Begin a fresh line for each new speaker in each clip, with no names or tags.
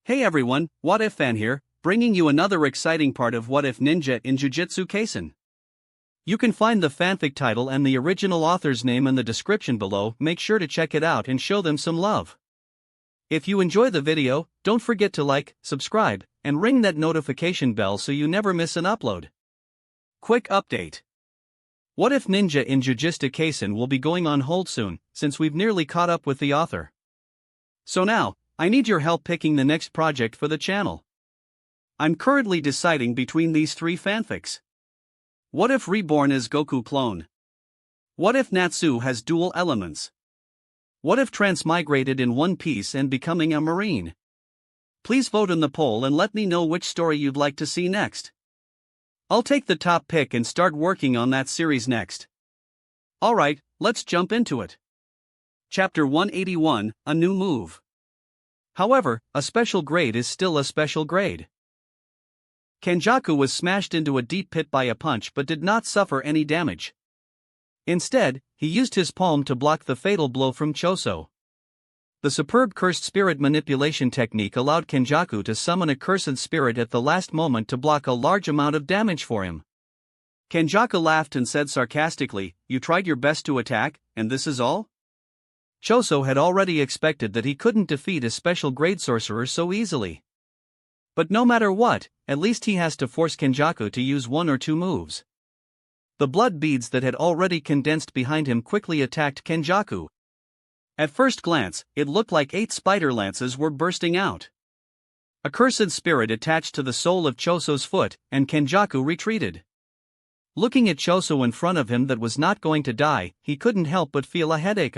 Hey everyone, What If Fan here, bringing you another exciting part of What If Ninja in Jujutsu Kaisen. You can find the fanfic title and the original author's name in the description below. Make sure to check it out and show them some love. If you enjoy the video, don't forget to like, subscribe, and ring that notification bell so you never miss an upload. Quick update. What If Ninja in Jujutsu Kaisen will be going on hold soon, since we've nearly caught up with the author. So now, I need your help picking the next project for the channel. I'm currently deciding between these three fanfics. What if Reborn is Goku clone? What if Natsu has dual elements? What if Transmigrated in one piece and becoming a marine? Please vote in the poll and let me know which story you'd like to see next. I'll take the top pick and start working on that series next. Alright, let's jump into it. Chapter 181, A New Move. However, a special grade is still a special grade. Kenjaku was smashed into a deep pit by a punch but did not suffer any damage. Instead, he used his palm to block the fatal blow from Choso. The superb cursed spirit manipulation technique allowed Kenjaku to summon a cursed spirit at the last moment to block a large amount of damage for him. Kenjaku laughed and said sarcastically, "You tried your best to attack, and this is all?" Choso had already expected that he couldn't defeat a special grade sorcerer so easily. But no matter what, at least he has to force Kenjaku to use one or two moves. The blood beads that had already condensed behind him quickly attacked Kenjaku. At first glance, it looked like 8 spider lances were bursting out. A cursed spirit attached to the sole of Choso's foot, and Kenjaku retreated. Looking at Choso in front of him that was not going to die, he couldn't help but feel a headache.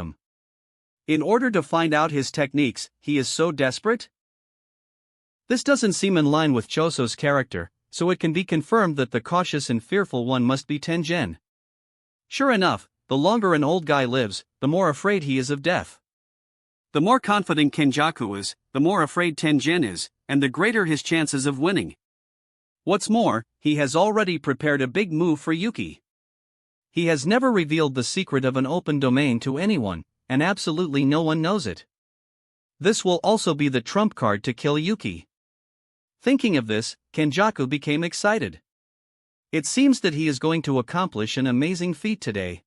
In order to find out his techniques, he is so desperate? This doesn't seem in line with Choso's character, so it can be confirmed that the cautious and fearful one must be Tengen. Sure enough, the longer an old guy lives, the more afraid he is of death. The more confident Kenjaku is, the more afraid Tengen is, and the greater his chances of winning. What's more, he has already prepared a big move for Yuki. He has never revealed the secret of an open domain to anyone, and absolutely no one knows it. This will also be the trump card to kill Yuki. Thinking of this, Kenjaku became excited. It seems that he is going to accomplish an amazing feat today.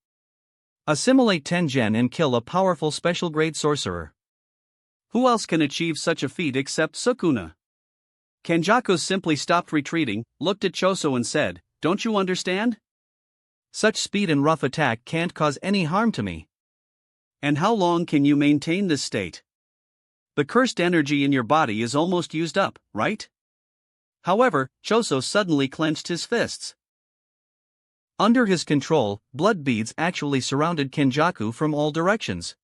Assimilate Tengen and kill a powerful special grade sorcerer. Who else can achieve such a feat except Sukuna? Kenjaku simply stopped retreating, looked at Choso and said, "Don't you understand? Such speed and rough attack can't cause any harm to me. And how long can you maintain this state? The cursed energy in your body is almost used up, right?" However, Choso suddenly clenched his fists. Under his control, blood beads actually surrounded Kenjaku from all directions.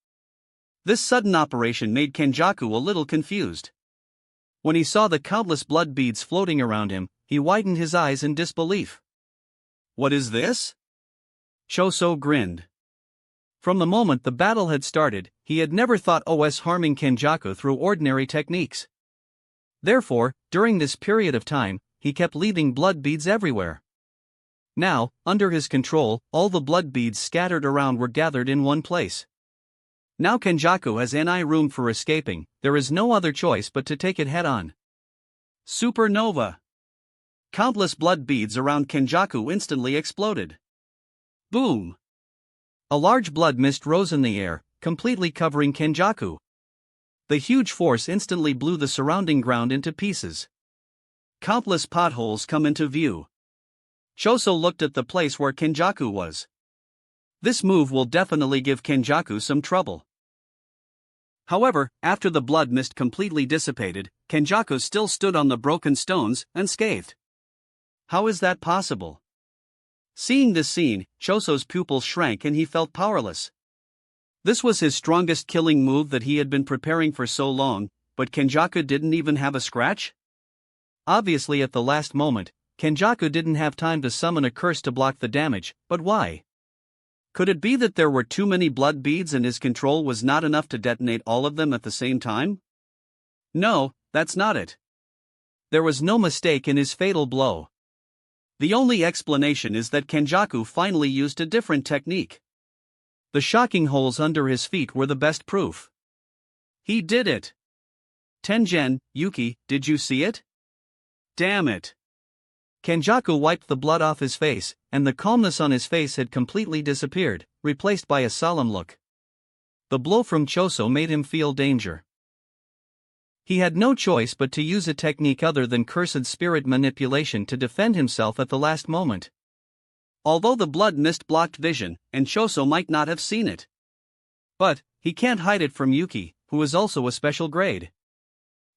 This sudden operation made Kenjaku a little confused. When he saw the countless blood beads floating around him, he widened his eyes in disbelief. "What is this?" Choso grinned. From the moment the battle had started, he had never thought of harming Kenjaku through ordinary techniques. Therefore, during this period of time, he kept leaving blood beads everywhere. Now, under his control, all the blood beads scattered around were gathered in one place. Now Kenjaku has any room for escaping, there is no other choice but to take it head-on. Supernova! Countless blood beads around Kenjaku instantly exploded. Boom! A large blood mist rose in the air, completely covering Kenjaku. The huge force instantly blew the surrounding ground into pieces. Countless potholes come into view. Choso looked at the place where Kenjaku was. This move will definitely give Kenjaku some trouble. However, after the blood mist completely dissipated, Kenjaku still stood on the broken stones, unscathed. How is that possible? Seeing this scene, Choso's pupils shrank and he felt powerless. This was his strongest killing move that he had been preparing for so long, but Kenjaku didn't even have a scratch? Obviously at the last moment, Kenjaku didn't have time to summon a curse to block the damage, but why? Could it be that there were too many blood beads and his control was not enough to detonate all of them at the same time? No, that's not it. There was no mistake in his fatal blow. The only explanation is that Kenjaku finally used a different technique. The shocking holes under his feet were the best proof. He did it. Tengen, Yuki, did you see it? Damn it. Kenjaku wiped the blood off his face, and the calmness on his face had completely disappeared, replaced by a solemn look. The blow from Choso made him feel danger. He had no choice but to use a technique other than cursed spirit manipulation to defend himself at the last moment. Although the blood mist blocked vision, and Choso might not have seen it. But he can't hide it from Yuki, who is also a special grade.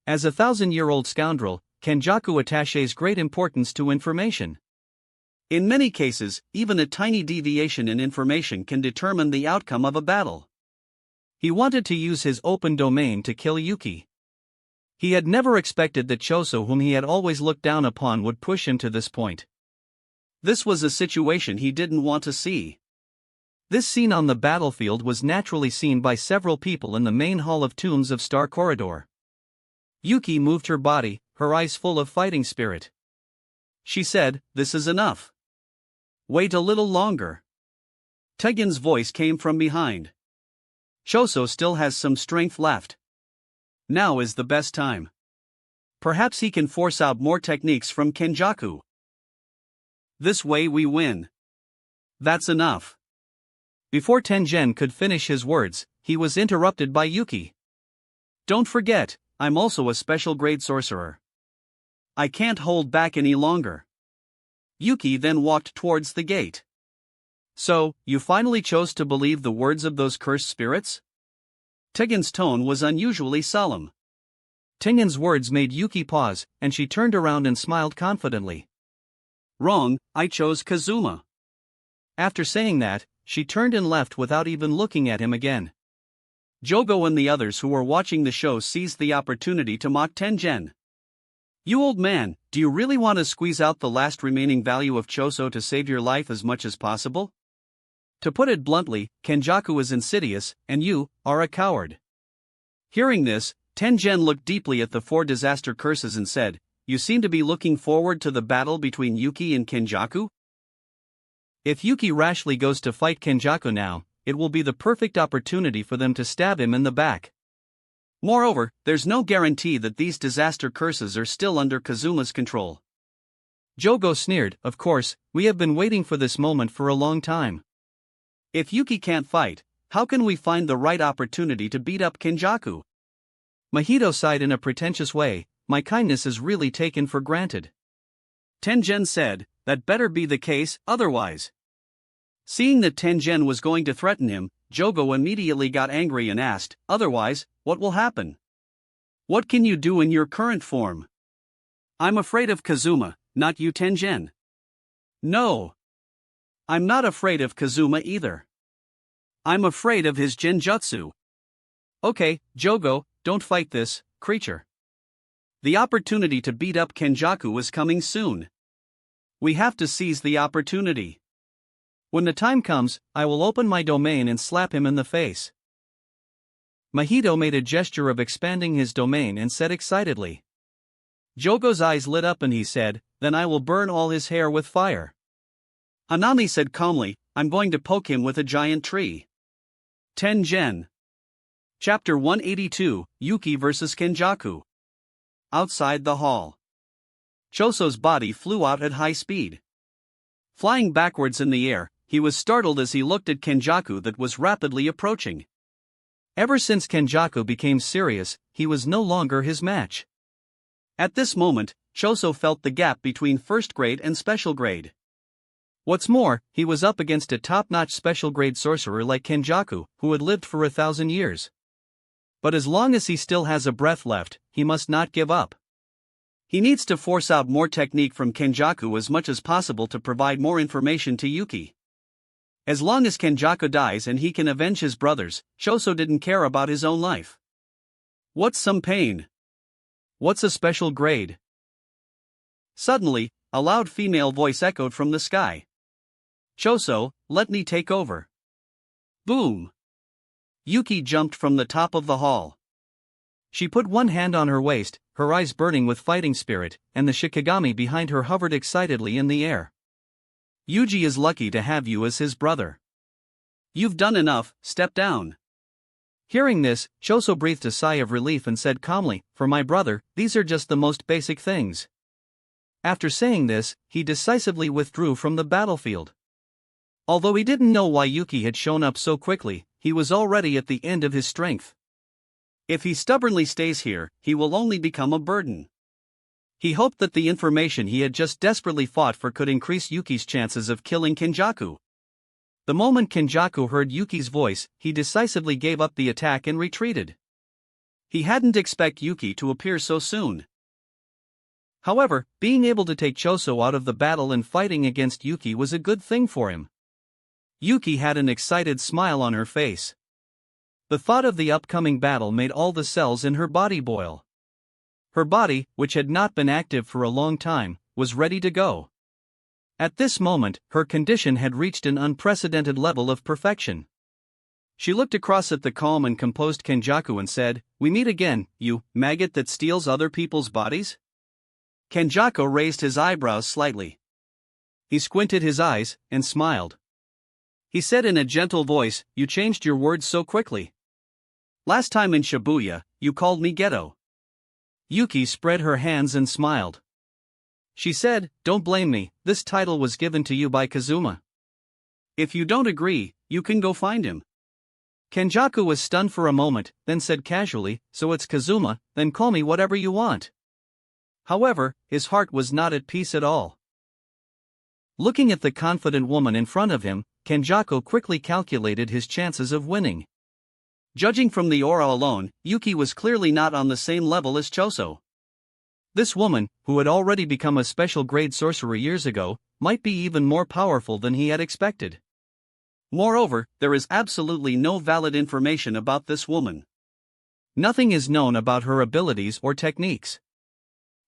As a 1,000-year-old scoundrel, Kenjaku attaches great importance to information. In many cases, even a tiny deviation in information can determine the outcome of a battle. He wanted to use his open domain to kill Yuki. He had never expected that Choso, whom he had always looked down upon, would push him to this point. This was a situation he didn't want to see. This scene on the battlefield was naturally seen by several people in the main hall of tombs of Star Corridor. Yuki moved her body, her eyes full of fighting spirit. She said, "This is enough. Wait a little longer." Tengen's voice came from behind. Choso still has some strength left. Now is the best time. Perhaps he can force out more techniques from Kenjaku. This way we win. That's enough. Before Tengen could finish his words, he was interrupted by Yuki. Don't forget, I'm also a special grade sorcerer. I can't hold back any longer. Yuki then walked towards the gate. So, you finally chose to believe the words of those cursed spirits? Tengen's tone was unusually solemn. Tengen's words made Yuki pause, and she turned around and smiled confidently. Wrong, I chose Kazuma. After saying that, she turned and left without even looking at him again. Jogo and the others who were watching the show seized the opportunity to mock Tengen. You old man, do you really want to squeeze out the last remaining value of Choso to save your life as much as possible? To put it bluntly, Kenjaku is insidious, and you are a coward. Hearing this, Tengen looked deeply at the 4 disaster curses and said, You seem to be looking forward to the battle between Yuki and Kenjaku? If Yuki rashly goes to fight Kenjaku now, it will be the perfect opportunity for them to stab him in the back. Moreover, there's no guarantee that these disaster curses are still under Kazuma's control. Jogo sneered, Of course, we have been waiting for this moment for a long time. If Yuki can't fight, how can we find the right opportunity to beat up Kenjaku? Mahito sighed in a pretentious way, My kindness is really taken for granted. Tengen said, That better be the case, otherwise. Seeing that Tengen was going to threaten him, Jogo immediately got angry and asked, Otherwise, what will happen? What can you do in your current form? I'm afraid of Kazuma, not you Tengen. No. I'm not afraid of Kazuma either. I'm afraid of his genjutsu. Okay, Jogo, don't fight this creature. The opportunity to beat up Kenjaku is coming soon. We have to seize the opportunity. When the time comes, I will open my domain and slap him in the face. Mahito made a gesture of expanding his domain and said excitedly. Jogo's eyes lit up and he said, Then I will burn all his hair with fire. Hanami said calmly, I'm going to poke him with a giant tree. Tengen. Chapter 182, Yuki vs Kenjaku. Outside the hall. Choso's body flew out at high speed. Flying backwards in the air, he was startled as he looked at Kenjaku that was rapidly approaching. Ever since Kenjaku became serious, he was no longer his match. At this moment, Choso felt the gap between first grade and special grade. What's more, he was up against a top-notch special grade sorcerer like Kenjaku, who had lived for 1,000 years. But as long as he still has a breath left, he must not give up. He needs to force out more technique from Kenjaku as much as possible to provide more information to Yuki. As long as Kenjaku dies and he can avenge his brothers, Choso didn't care about his own life. What's some pain? What's a special grade? Suddenly, a loud female voice echoed from the sky. Choso, let me take over. Boom! Yuki jumped from the top of the hall. She put one hand on her waist, her eyes burning with fighting spirit, and the Shikigami behind her hovered excitedly in the air. Yuji is lucky to have you as his brother. You've done enough, step down. Hearing this, Choso breathed a sigh of relief and said calmly, "For my brother, these are just the most basic things." After saying this, he decisively withdrew from the battlefield. Although he didn't know why Yuki had shown up so quickly, he was already at the end of his strength. If he stubbornly stays here, he will only become a burden. He hoped that the information he had just desperately fought for could increase Yuki's chances of killing Kenjaku. The moment Kenjaku heard Yuki's voice, he decisively gave up the attack and retreated. He hadn't expected Yuki to appear so soon. However, being able to take Choso out of the battle and fighting against Yuki was a good thing for him. Yuki had an excited smile on her face. The thought of the upcoming battle made all the cells in her body boil. Her body, which had not been active for a long time, was ready to go. At this moment, her condition had reached an unprecedented level of perfection. She looked across at the calm and composed Kenjaku and said, "We meet again, you maggot that steals other people's bodies?" Kenjaku raised his eyebrows slightly. He squinted his eyes and smiled. He said in a gentle voice, "You changed your words so quickly. Last time in Shibuya, you called me ghetto." Yuki spread her hands and smiled. She said, "Don't blame me, this title was given to you by Kazuma. If you don't agree, you can go find him." Kenjaku was stunned for a moment, then said casually, "So it's Kazuma, then call me whatever you want." However, his heart was not at peace at all. Looking at the confident woman in front of him, Kenjaku quickly calculated his chances of winning. Judging from the aura alone, Yuki was clearly not on the same level as Choso. This woman, who had already become a special grade sorcerer years ago, might be even more powerful than he had expected. Moreover, there is absolutely no valid information about this woman. Nothing is known about her abilities or techniques.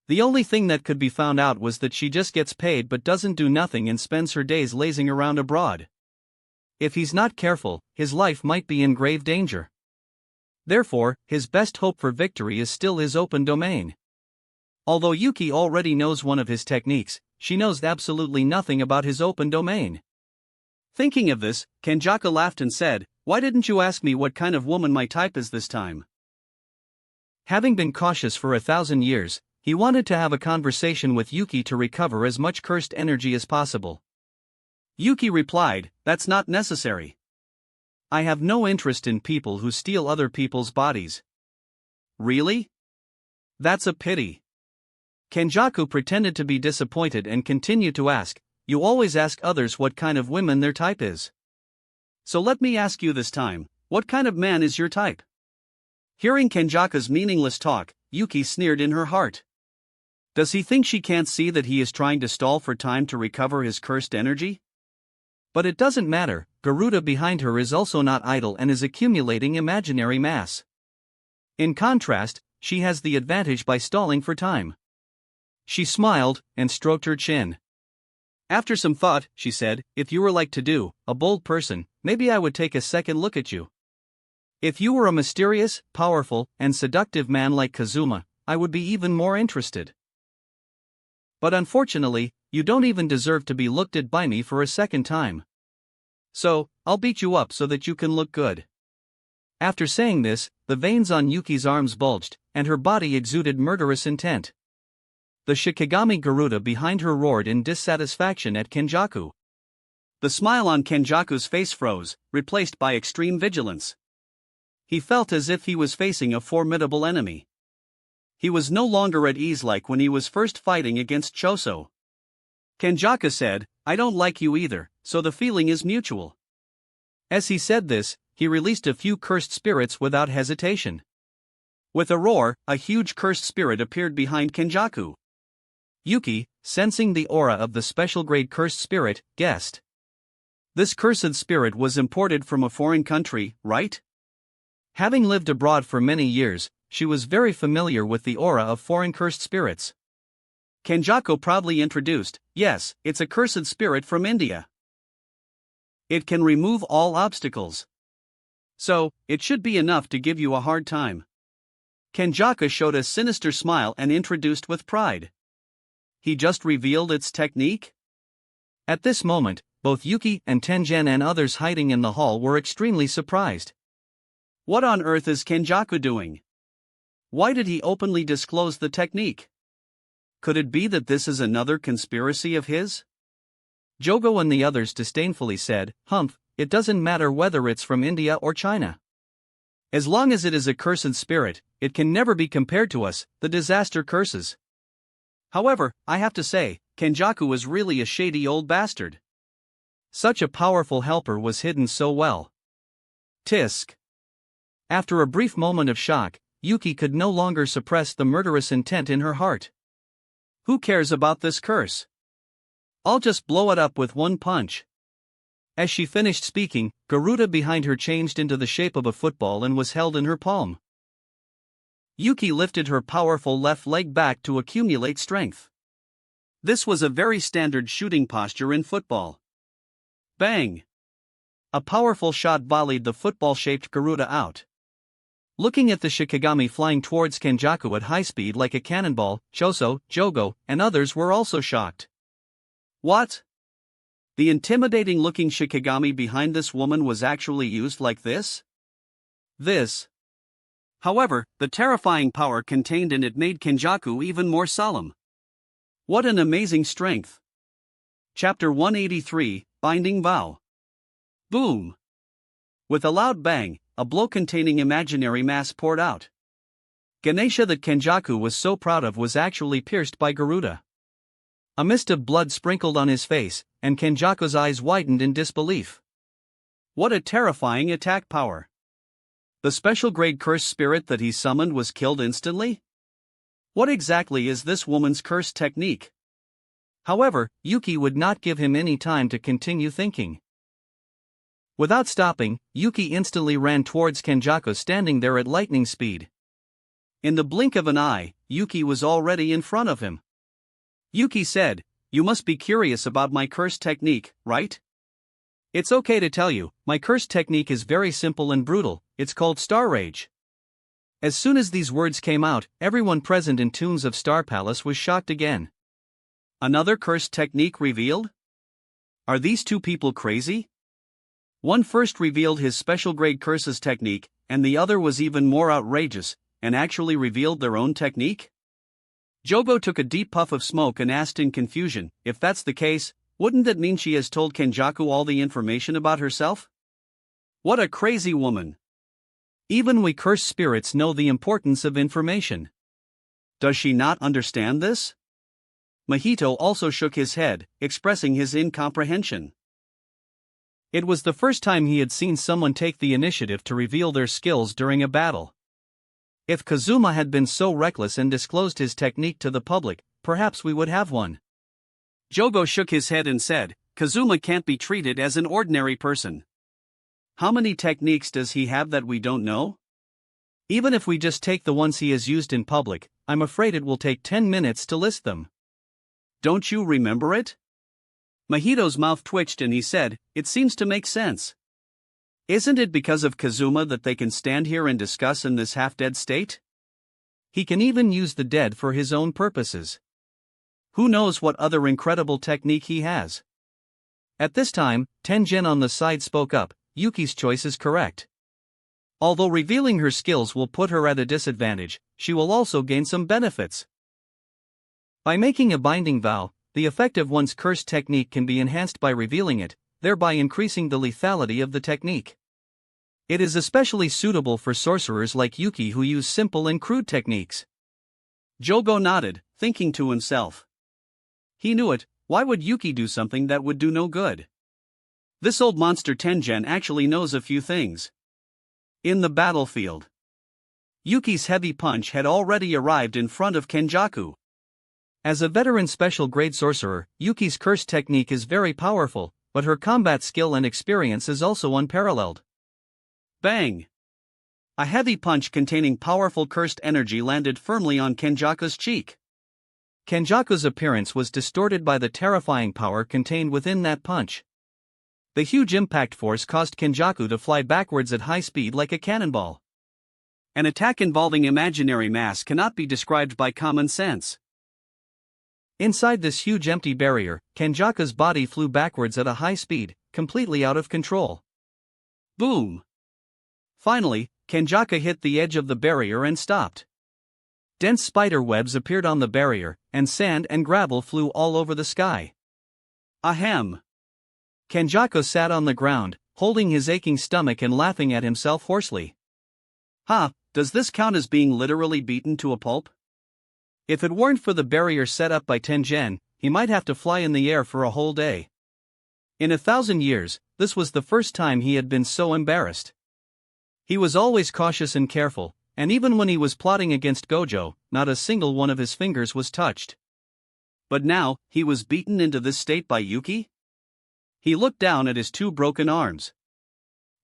The only thing that could be found out was that she just gets paid but doesn't do nothing and spends her days lazing around abroad. If he's not careful, his life might be in grave danger. Therefore, his best hope for victory is still his open domain. Although Yuki already knows one of his techniques, she knows absolutely nothing about his open domain. Thinking of this, Kenjaku laughed and said, "Why didn't you ask me what kind of woman my type is this time?" Having been cautious for 1,000 years, he wanted to have a conversation with Yuki to recover as much cursed energy as possible. Yuki replied, "That's not necessary. I have no interest in people who steal other people's bodies." "Really? That's a pity." Kenjaku pretended to be disappointed and continued to ask, "You always ask others what kind of women their type is. So let me ask you this time, what kind of man is your type?" Hearing Kenjaku's meaningless talk, Yuki sneered in her heart. Does he think she can't see that he is trying to stall for time to recover his cursed energy? But it doesn't matter, Garuda behind her is also not idle and is accumulating imaginary mass. In contrast, she has the advantage by stalling for time. She smiled and stroked her chin. After some thought, she said, "If you were like to do, a bold person, maybe I would take a second look at you. If you were a mysterious, powerful, and seductive man like Kazuma, I would be even more interested. But unfortunately, you don't even deserve to be looked at by me for a second time. So, I'll beat you up so that you can look good." After saying this, the veins on Yuki's arms bulged, and her body exuded murderous intent. The Shikigami Garuda behind her roared in dissatisfaction at Kenjaku. The smile on Kenjaku's face froze, replaced by extreme vigilance. He felt as if he was facing a formidable enemy. He was no longer at ease like when he was first fighting against Choso. Kenjaku said, "I don't like you either, so the feeling is mutual." As he said this, he released a few cursed spirits without hesitation. With a roar, a huge cursed spirit appeared behind Kenjaku. Yuki, sensing the aura of the special grade cursed spirit, guessed. This cursed spirit was imported from a foreign country, right? Having lived abroad for many years, she was very familiar with the aura of foreign cursed spirits. Kenjaku proudly introduced, "Yes, it's a cursed spirit from India. It can remove all obstacles. So, it should be enough to give you a hard time." Kenjaku showed a sinister smile and introduced with pride. He just revealed its technique? At this moment, both Yuki and Tengen and others hiding in the hall were extremely surprised. What on earth is Kenjaku doing? Why did he openly disclose the technique? Could it be that this is another conspiracy of his? Jogo and the others disdainfully said, "Humph, it doesn't matter whether it's from India or China. As long as it is a cursed spirit, it can never be compared to us, the disaster curses." However, I have to say, Kenjaku is really a shady old bastard. Such a powerful helper was hidden so well. Tisk. After a brief moment of shock, Yuki could no longer suppress the murderous intent in her heart. Who cares about this curse? I'll just blow it up with one punch. As she finished speaking, Garuda behind her changed into the shape of a football and was held in her palm. Yuki lifted her powerful left leg back to accumulate strength. This was a very standard shooting posture in football. Bang! A powerful shot volleyed the football-shaped Garuda out. Looking at the Shikigami flying towards Kenjaku at high speed like a cannonball, Choso, Jogo, and others were also shocked. What? The intimidating-looking Shikigami behind this woman was actually used like this? However, the terrifying power contained in it made Kenjaku even more solemn. What an amazing strength! Chapter 183, Binding Vow. Boom! With a loud bang, a blow containing imaginary mass poured out. Ganesha that Kenjaku was so proud of was actually pierced by Garuda. A mist of blood sprinkled on his face, and Kenjaku's eyes widened in disbelief. What a terrifying attack power! The special grade cursed spirit that he summoned was killed instantly? What exactly is this woman's curse technique? However, Yuki would not give him any time to continue thinking. Without stopping, Yuki instantly ran towards Kenjaku standing there at lightning speed. In the blink of an eye, Yuki was already in front of him. Yuki said, "You must be curious about my curse technique, right? It's okay to tell you, my curse technique is very simple and brutal, it's called Star Rage." As soon as these words came out, everyone present in Toons of Star Palace was shocked again. Another curse technique revealed? Are these two people crazy? One first revealed his special grade curses technique, and the other was even more outrageous, and actually revealed their own technique? Jogo took a deep puff of smoke and asked in confusion, if that's the case, wouldn't that mean she has told Kenjaku all the information about herself? What a crazy woman! Even we cursed spirits know the importance of information. Does she not understand this? Mahito also shook his head, expressing his incomprehension. It was the first time he had seen someone take the initiative to reveal their skills during a battle. If Kazuma had been so reckless and disclosed his technique to the public, perhaps we would have one. Jogo shook his head and said, "Kazuma can't be treated as an ordinary person. How many techniques does he have that we don't know? Even if we just take the ones he has used in public, I'm afraid it will take 10 minutes to list them. Don't you remember it?" Mahito's mouth twitched and he said, "It seems to make sense. Isn't it because of Kazuma that they can stand here and discuss in this half-dead state? He can even use the dead for his own purposes. Who knows what other incredible technique he has?" At this time, Tenjin on the side spoke up, "Yuki's choice is correct. Although revealing her skills will put her at a disadvantage, she will also gain some benefits. By making a binding vow, the effect of one's curse technique can be enhanced by revealing it, thereby increasing the lethality of the technique. It is especially suitable for sorcerers like Yuki who use simple and crude techniques." Jogo nodded, thinking to himself. He knew it, why would Yuki do something that would do no good? This old monster Tenjin actually knows a few things. In the battlefield, Yuki's heavy punch had already arrived in front of Kenjaku. As a veteran special grade sorcerer, Yuki's curse technique is very powerful, but her combat skill and experience is also unparalleled. Bang! A heavy punch containing powerful cursed energy landed firmly on Kenjaku's cheek. Kenjaku's appearance was distorted by the terrifying power contained within that punch. The huge impact force caused Kenjaku to fly backwards at high speed like a cannonball. An attack involving imaginary mass cannot be described by common sense. Inside this huge empty barrier, Kenjaku's body flew backwards at a high speed, completely out of control. Boom! Finally, Kenjaku hit the edge of the barrier and stopped. Dense spider webs appeared on the barrier, and sand and gravel flew all over the sky. Ahem! Kenjaku sat on the ground, holding his aching stomach and laughing at himself hoarsely. Does this count as being literally beaten to a pulp? If it weren't for the barrier set up by Tengen, he might have to fly in the air for a whole day. In 1,000 years, this was the first time he had been so embarrassed. He was always cautious and careful, and even when he was plotting against Gojo, not a single one of his fingers was touched. But now, he was beaten into this state by Yuki? He looked down at his 2 broken arms.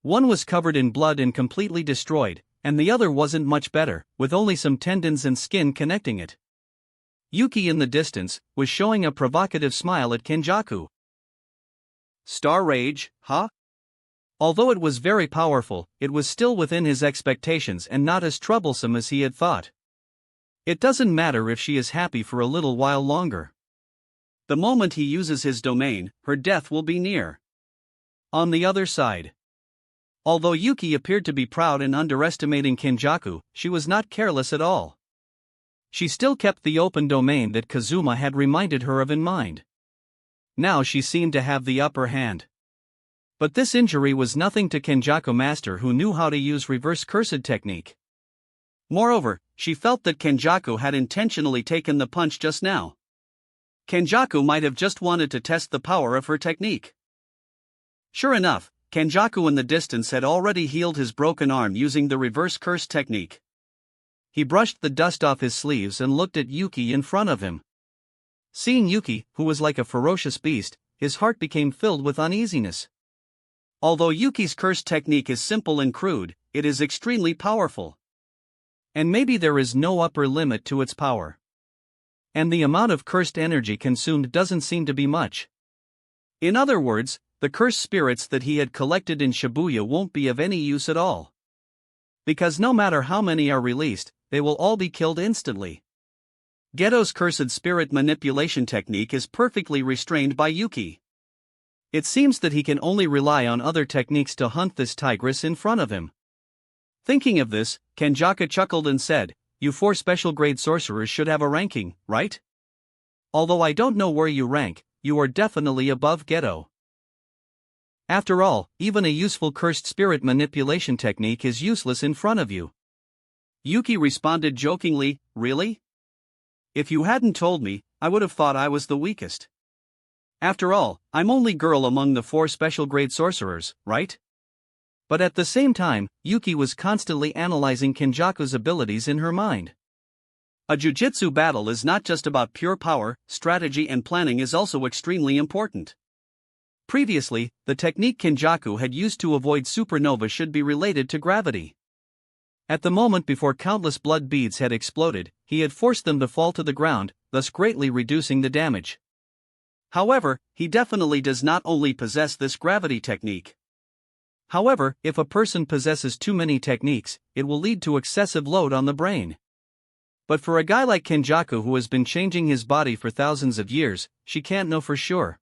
One was covered in blood and completely destroyed, and the other wasn't much better, with only some tendons and skin connecting it. Yuki in the distance was showing a provocative smile at Kenjaku. Star Rage, huh? Although it was very powerful, it was still within his expectations and not as troublesome as he had thought. It doesn't matter if she is happy for a little while longer. The moment he uses his domain, her death will be near. On the other side. Although Yuki appeared to be proud and underestimating Kenjaku, she was not careless at all. She still kept the open domain that Kazuma had reminded her of in mind. Now she seemed to have the upper hand. But this injury was nothing to Kenjaku master, who knew how to use reverse cursed technique. Moreover, she felt that Kenjaku had intentionally taken the punch just now. Kenjaku might have just wanted to test the power of her technique. Sure enough, Kenjaku in the distance had already healed his broken arm using the reverse curse technique. He brushed the dust off his sleeves and looked at Yuki in front of him. Seeing Yuki, who was like a ferocious beast, his heart became filled with uneasiness. Although Yuki's curse technique is simple and crude, it is extremely powerful. And maybe there is no upper limit to its power. And the amount of cursed energy consumed doesn't seem to be much. In other words, the cursed spirits that he had collected in Shibuya won't be of any use at all. Because no matter how many are released, they will all be killed instantly. Geto's cursed spirit manipulation technique is perfectly restrained by Yuki. It seems that he can only rely on other techniques to hunt this tigress in front of him. Thinking of this, Kenjaku chuckled and said, "You 4 special grade sorcerers should have a ranking, right? Although I don't know where you rank, you are definitely above Geto. After all, even a useful cursed spirit manipulation technique is useless in front of you." Yuki responded jokingly, "Really? If you hadn't told me, I would have thought I was the weakest. After all, I'm only girl among the 4 special grade sorcerers, right?" But at the same time, Yuki was constantly analyzing Kenjaku's abilities in her mind. A jujutsu battle is not just about pure power, strategy and planning is also extremely important. Previously, the technique Kenjaku had used to avoid supernova should be related to gravity. At the moment before countless blood beads had exploded, he had forced them to fall to the ground, thus greatly reducing the damage. However, he definitely does not only possess this gravity technique. However, if a person possesses too many techniques, it will lead to excessive load on the brain. But for a guy like Kenjaku who has been changing his body for thousands of years, she can't know for sure.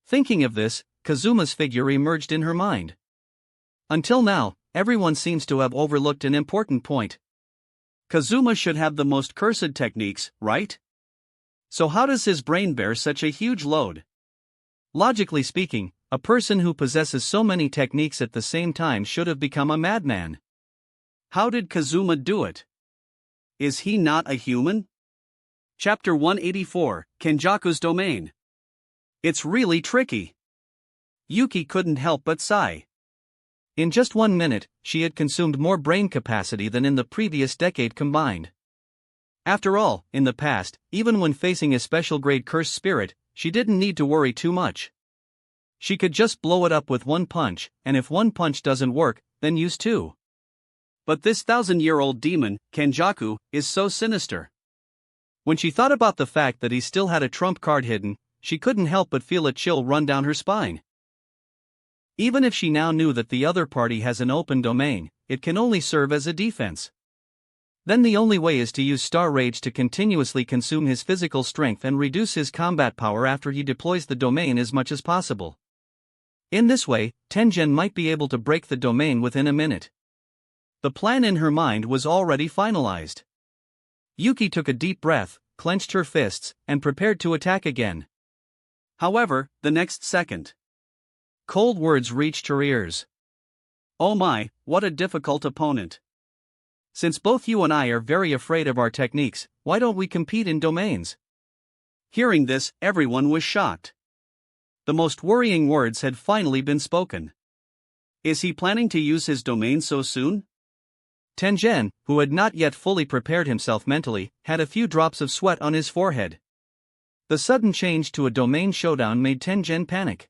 Thinking of this, Kazuma's figure emerged in her mind. Until now, everyone seems to have overlooked an important point. Kazuma should have the most cursed techniques, right? So how does his brain bear such a huge load? Logically speaking, a person who possesses so many techniques at the same time should have become a madman. How did Kazuma do it? Is he not a human? Chapter 184, Kenjaku's Domain. It's really tricky. Yuki couldn't help but sigh. In just 1 minute, she had consumed more brain capacity than in the previous decade combined. After all, in the past, even when facing a special grade cursed spirit, she didn't need to worry too much. She could just blow it up with 1 punch, and if 1 punch doesn't work, then use 2. But this 1,000-year-old demon, Kenjaku, is so sinister. When she thought about the fact that he still had a trump card hidden, she couldn't help but feel a chill run down her spine. Even if she now knew that the other party has an open domain, it can only serve as a defense. Then the only way is to use Star Rage to continuously consume his physical strength and reduce his combat power after he deploys the domain as much as possible. In this way, Tengen might be able to break the domain within a minute. The plan in her mind was already finalized. Yuki took a deep breath, clenched her fists, and prepared to attack again. However, the next second, cold words reached her ears. "Oh my, what a difficult opponent. Since both you and I are very afraid of our techniques, why don't we compete in domains?" Hearing this, everyone was shocked. The most worrying words had finally been spoken. Is he planning to use his domain so soon? Tengen, who had not yet fully prepared himself mentally, had a few drops of sweat on his forehead. The sudden change to a domain showdown made Tengen panic.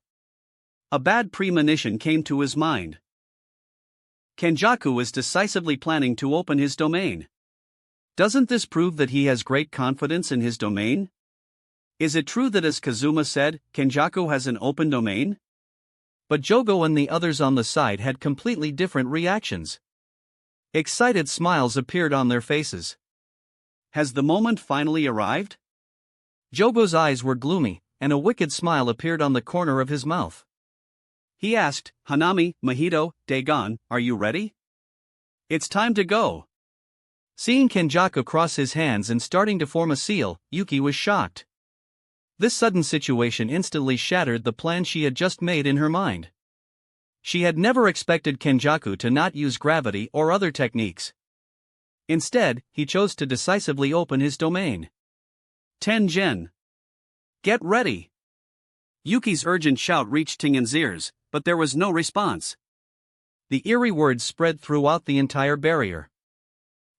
A bad premonition came to his mind. Kenjaku is decisively planning to open his domain. Doesn't this prove that he has great confidence in his domain? Is it true that, as Kazuma said, Kenjaku has an open domain? But Jogo and the others on the side had completely different reactions. Excited smiles appeared on their faces. Has the moment finally arrived? Jogo's eyes were gloomy, and a wicked smile appeared on the corner of his mouth. He asked, "Hanami, Mahito, Dagon, are you ready? It's time to go." Seeing Kenjaku cross his hands and starting to form a seal, Yuki was shocked. This sudden situation instantly shattered the plan she had just made in her mind. She had never expected Kenjaku to not use gravity or other techniques. Instead, he chose to decisively open his domain. Tengen, get ready! Yuki's urgent shout reached Tengen's ears, but there was no response. The eerie words spread throughout the entire barrier.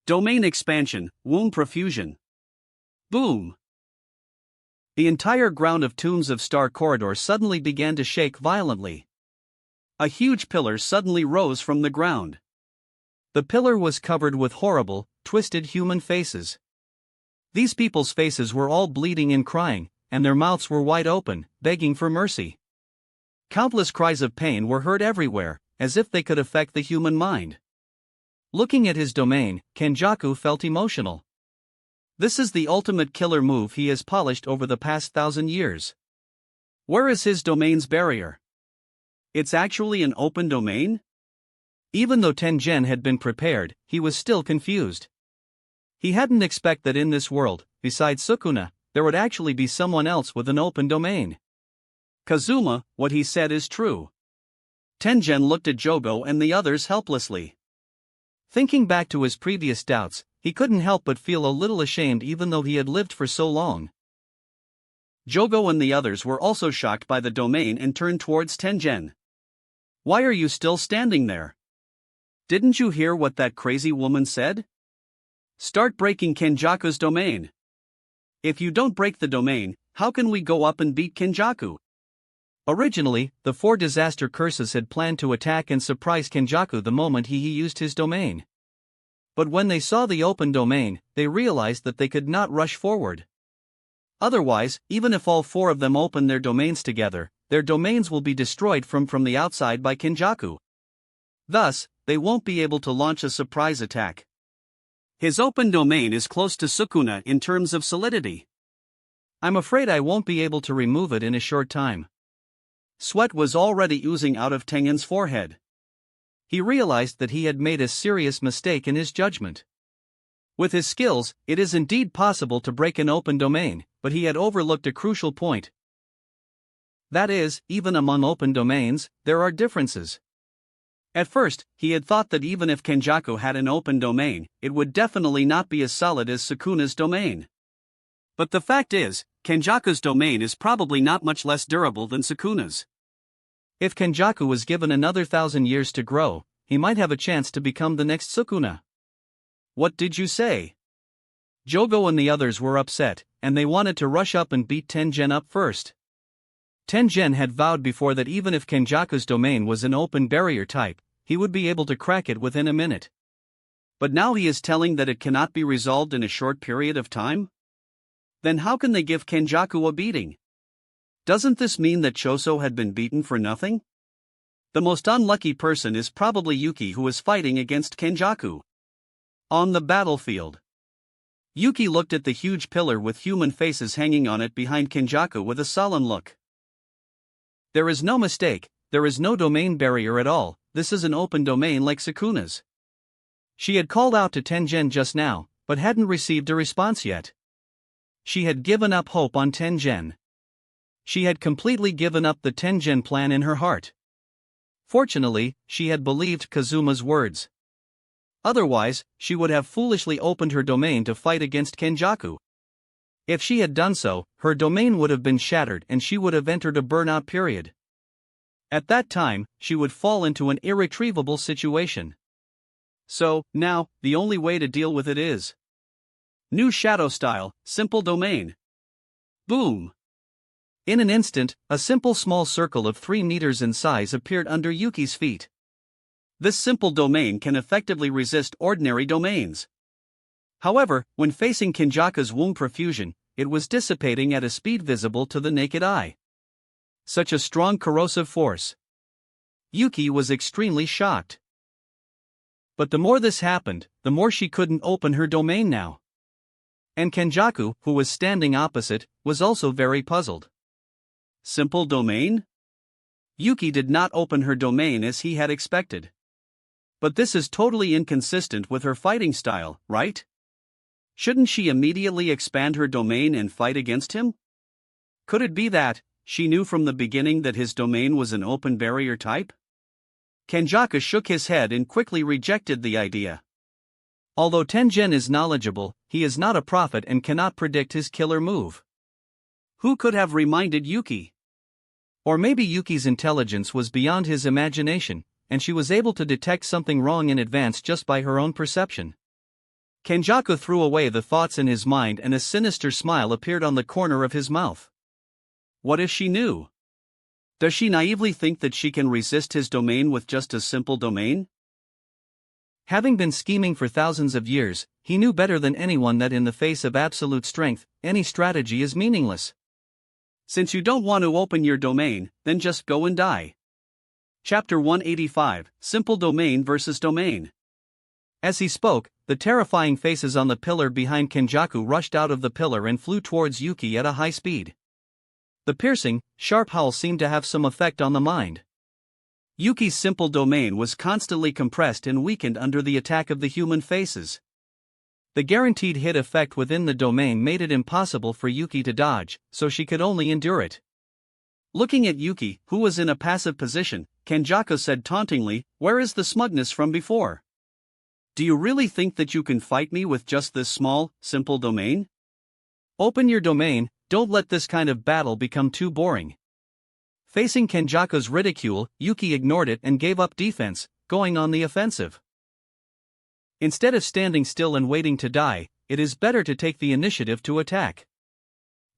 Domain expansion, womb profusion. Boom! The entire ground of Tombs of Star Corridor suddenly began to shake violently. A huge pillar suddenly rose from the ground. The pillar was covered with horrible, twisted human faces. These people's faces were all bleeding and crying, and their mouths were wide open, begging for mercy. Countless cries of pain were heard everywhere, as if they could affect the human mind. Looking at his domain, Kenjaku felt emotional. This is the ultimate killer move he has polished over the past 1,000 years. Where is his domain's barrier? It's actually an open domain? Even though Tengen had been prepared, he was still confused. He hadn't expected that in this world, besides Sukuna, there would actually be someone else with an open domain. Kazuma, what he said is true. Tengen looked at Jogo and the others helplessly. Thinking back to his previous doubts, he couldn't help but feel a little ashamed even though he had lived for so long. Jogo and the others were also shocked by the domain and turned towards Tengen. Why are you still standing there? Didn't you hear what that crazy woman said? Start breaking Kenjaku's domain. If you don't break the domain, how can we go up and beat Kenjaku? Originally, the 4 disaster curses had planned to attack and surprise Kenjaku the moment he used his domain. But when they saw the open domain, they realized that they could not rush forward. Otherwise, even if all 4 of them open their domains together, their domains will be destroyed from the outside by Kenjaku. Thus, they won't be able to launch a surprise attack. His open domain is close to Sukuna in terms of solidity. I'm afraid I won't be able to remove it in a short time. Sweat was already oozing out of Tengen's forehead. He realized that he had made a serious mistake in his judgment. With his skills, it is indeed possible to break an open domain, but he had overlooked a crucial point. That is, even among open domains, there are differences. At first, he had thought that even if Kenjaku had an open domain, it would definitely not be as solid as Sukuna's domain. But the fact is, Kenjaku's domain is probably not much less durable than Sukuna's. If Kenjaku was given another 1,000 years to grow, he might have a chance to become the next Sukuna. What did you say? Jogo and the others were upset, and they wanted to rush up and beat Tengen up first. Tengen had vowed before that even if Kenjaku's domain was an open barrier type, he would be able to crack it within a minute. But now he is telling that it cannot be resolved in a short period of time? Then how can they give Kenjaku a beating? Doesn't this mean that Choso had been beaten for nothing? The most unlucky person is probably Yuki, who is fighting against Kenjaku. On the battlefield, Yuki looked at the huge pillar with human faces hanging on it behind Kenjaku with a sullen look. There is no mistake, there is no domain barrier at all, this is an open domain like Sukuna's. She had called out to Tengen just now, but hadn't received a response yet. She had given up hope on Tengen. She had completely given up the Tengen plan in her heart. Fortunately, she had believed Kazuma's words. Otherwise, she would have foolishly opened her domain to fight against Kenjaku. If she had done so, her domain would have been shattered and she would have entered a burnout period. At that time, she would fall into an irretrievable situation. So, now, the only way to deal with it is new shadow style, simple domain. Boom! In an instant, a simple small circle of 3 meters in size appeared under Yuki's feet. This simple domain can effectively resist ordinary domains. However, when facing Kenjaku's womb perfusion, it was dissipating at a speed visible to the naked eye. Such a strong corrosive force. Yuki was extremely shocked. But the more this happened, the more she couldn't open her domain now. And Kenjaku, who was standing opposite, was also very puzzled. Simple domain? Yuki did not open her domain as he had expected. But this is totally inconsistent with her fighting style, right? Shouldn't she immediately expand her domain and fight against him? Could it be that she knew from the beginning that his domain was an open barrier type? Kenjaku shook his head and quickly rejected the idea. Although Tengen is knowledgeable, he is not a prophet and cannot predict his killer move. Who could have reminded Yuki? Or maybe Yuki's intelligence was beyond his imagination, and she was able to detect something wrong in advance just by her own perception. Kenjaku threw away the thoughts in his mind and a sinister smile appeared on the corner of his mouth. What if she knew? Does she naively think that she can resist his domain with just a simple domain? Having been scheming for thousands of years, he knew better than anyone that in the face of absolute strength, any strategy is meaningless. Since you don't want to open your domain, then just go and die. Chapter 185, Simple Domain versus Domain. As he spoke, the terrifying faces on the pillar behind Kenjaku rushed out of the pillar and flew towards Yuki at a high speed. The piercing, sharp howl seemed to have some effect on the mind. Yuki's simple domain was constantly compressed and weakened under the attack of the human faces. The guaranteed hit effect within the domain made it impossible for Yuki to dodge, so she could only endure it. Looking at Yuki, who was in a passive position, Kenjaku said tauntingly, "Where is the smugness from before? Do you really think that you can fight me with just this small, simple domain? Open your domain, don't let this kind of battle become too boring." Facing Kenjaku's ridicule, Yuki ignored it and gave up defense, going on the offensive. Instead of standing still and waiting to die, it is better to take the initiative to attack.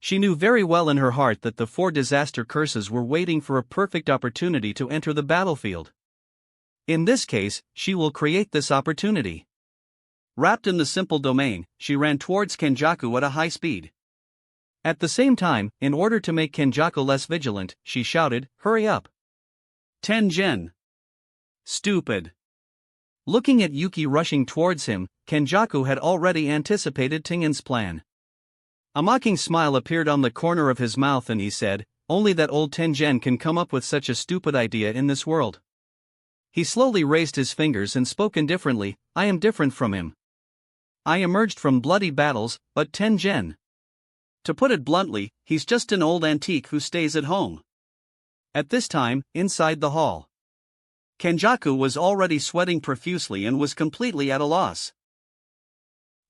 She knew very well in her heart that the 4 disaster curses were waiting for a perfect opportunity to enter the battlefield. In this case, she will create this opportunity. Wrapped in the simple domain, she ran towards Kenjaku at a high speed. At the same time, in order to make Kenjaku less vigilant, she shouted, "Hurry up! Tengen! Stupid!" Looking at Yuki rushing towards him, Kenjaku had already anticipated Tengen's plan. A mocking smile appeared on the corner of his mouth and he said, "Only that old Tengen can come up with such a stupid idea in this world." He slowly raised his fingers and spoke indifferently, "I am different from him. I emerged from bloody battles, but Tengen. To put it bluntly, he's just an old antique who stays at home." At this time, inside the hall, Kenjaku was already sweating profusely and was completely at a loss.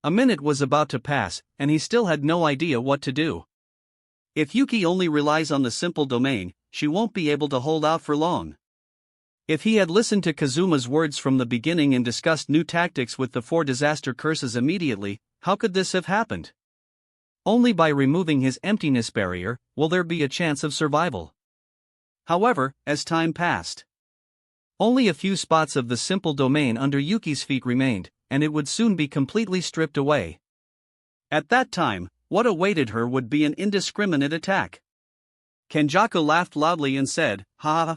A minute was about to pass, and he still had no idea what to do. If Yuki only relies on the simple domain, she won't be able to hold out for long. If he had listened to Kazuma's words from the beginning and discussed new tactics with the 4 disaster curses immediately, how could this have happened? Only by removing his emptiness barrier will there be a chance of survival. However, as time passed, only a few spots of the simple domain under Yuki's feet remained, and it would soon be completely stripped away. At that time, what awaited her would be an indiscriminate attack. Kenjaku laughed loudly and said, "Ha ha!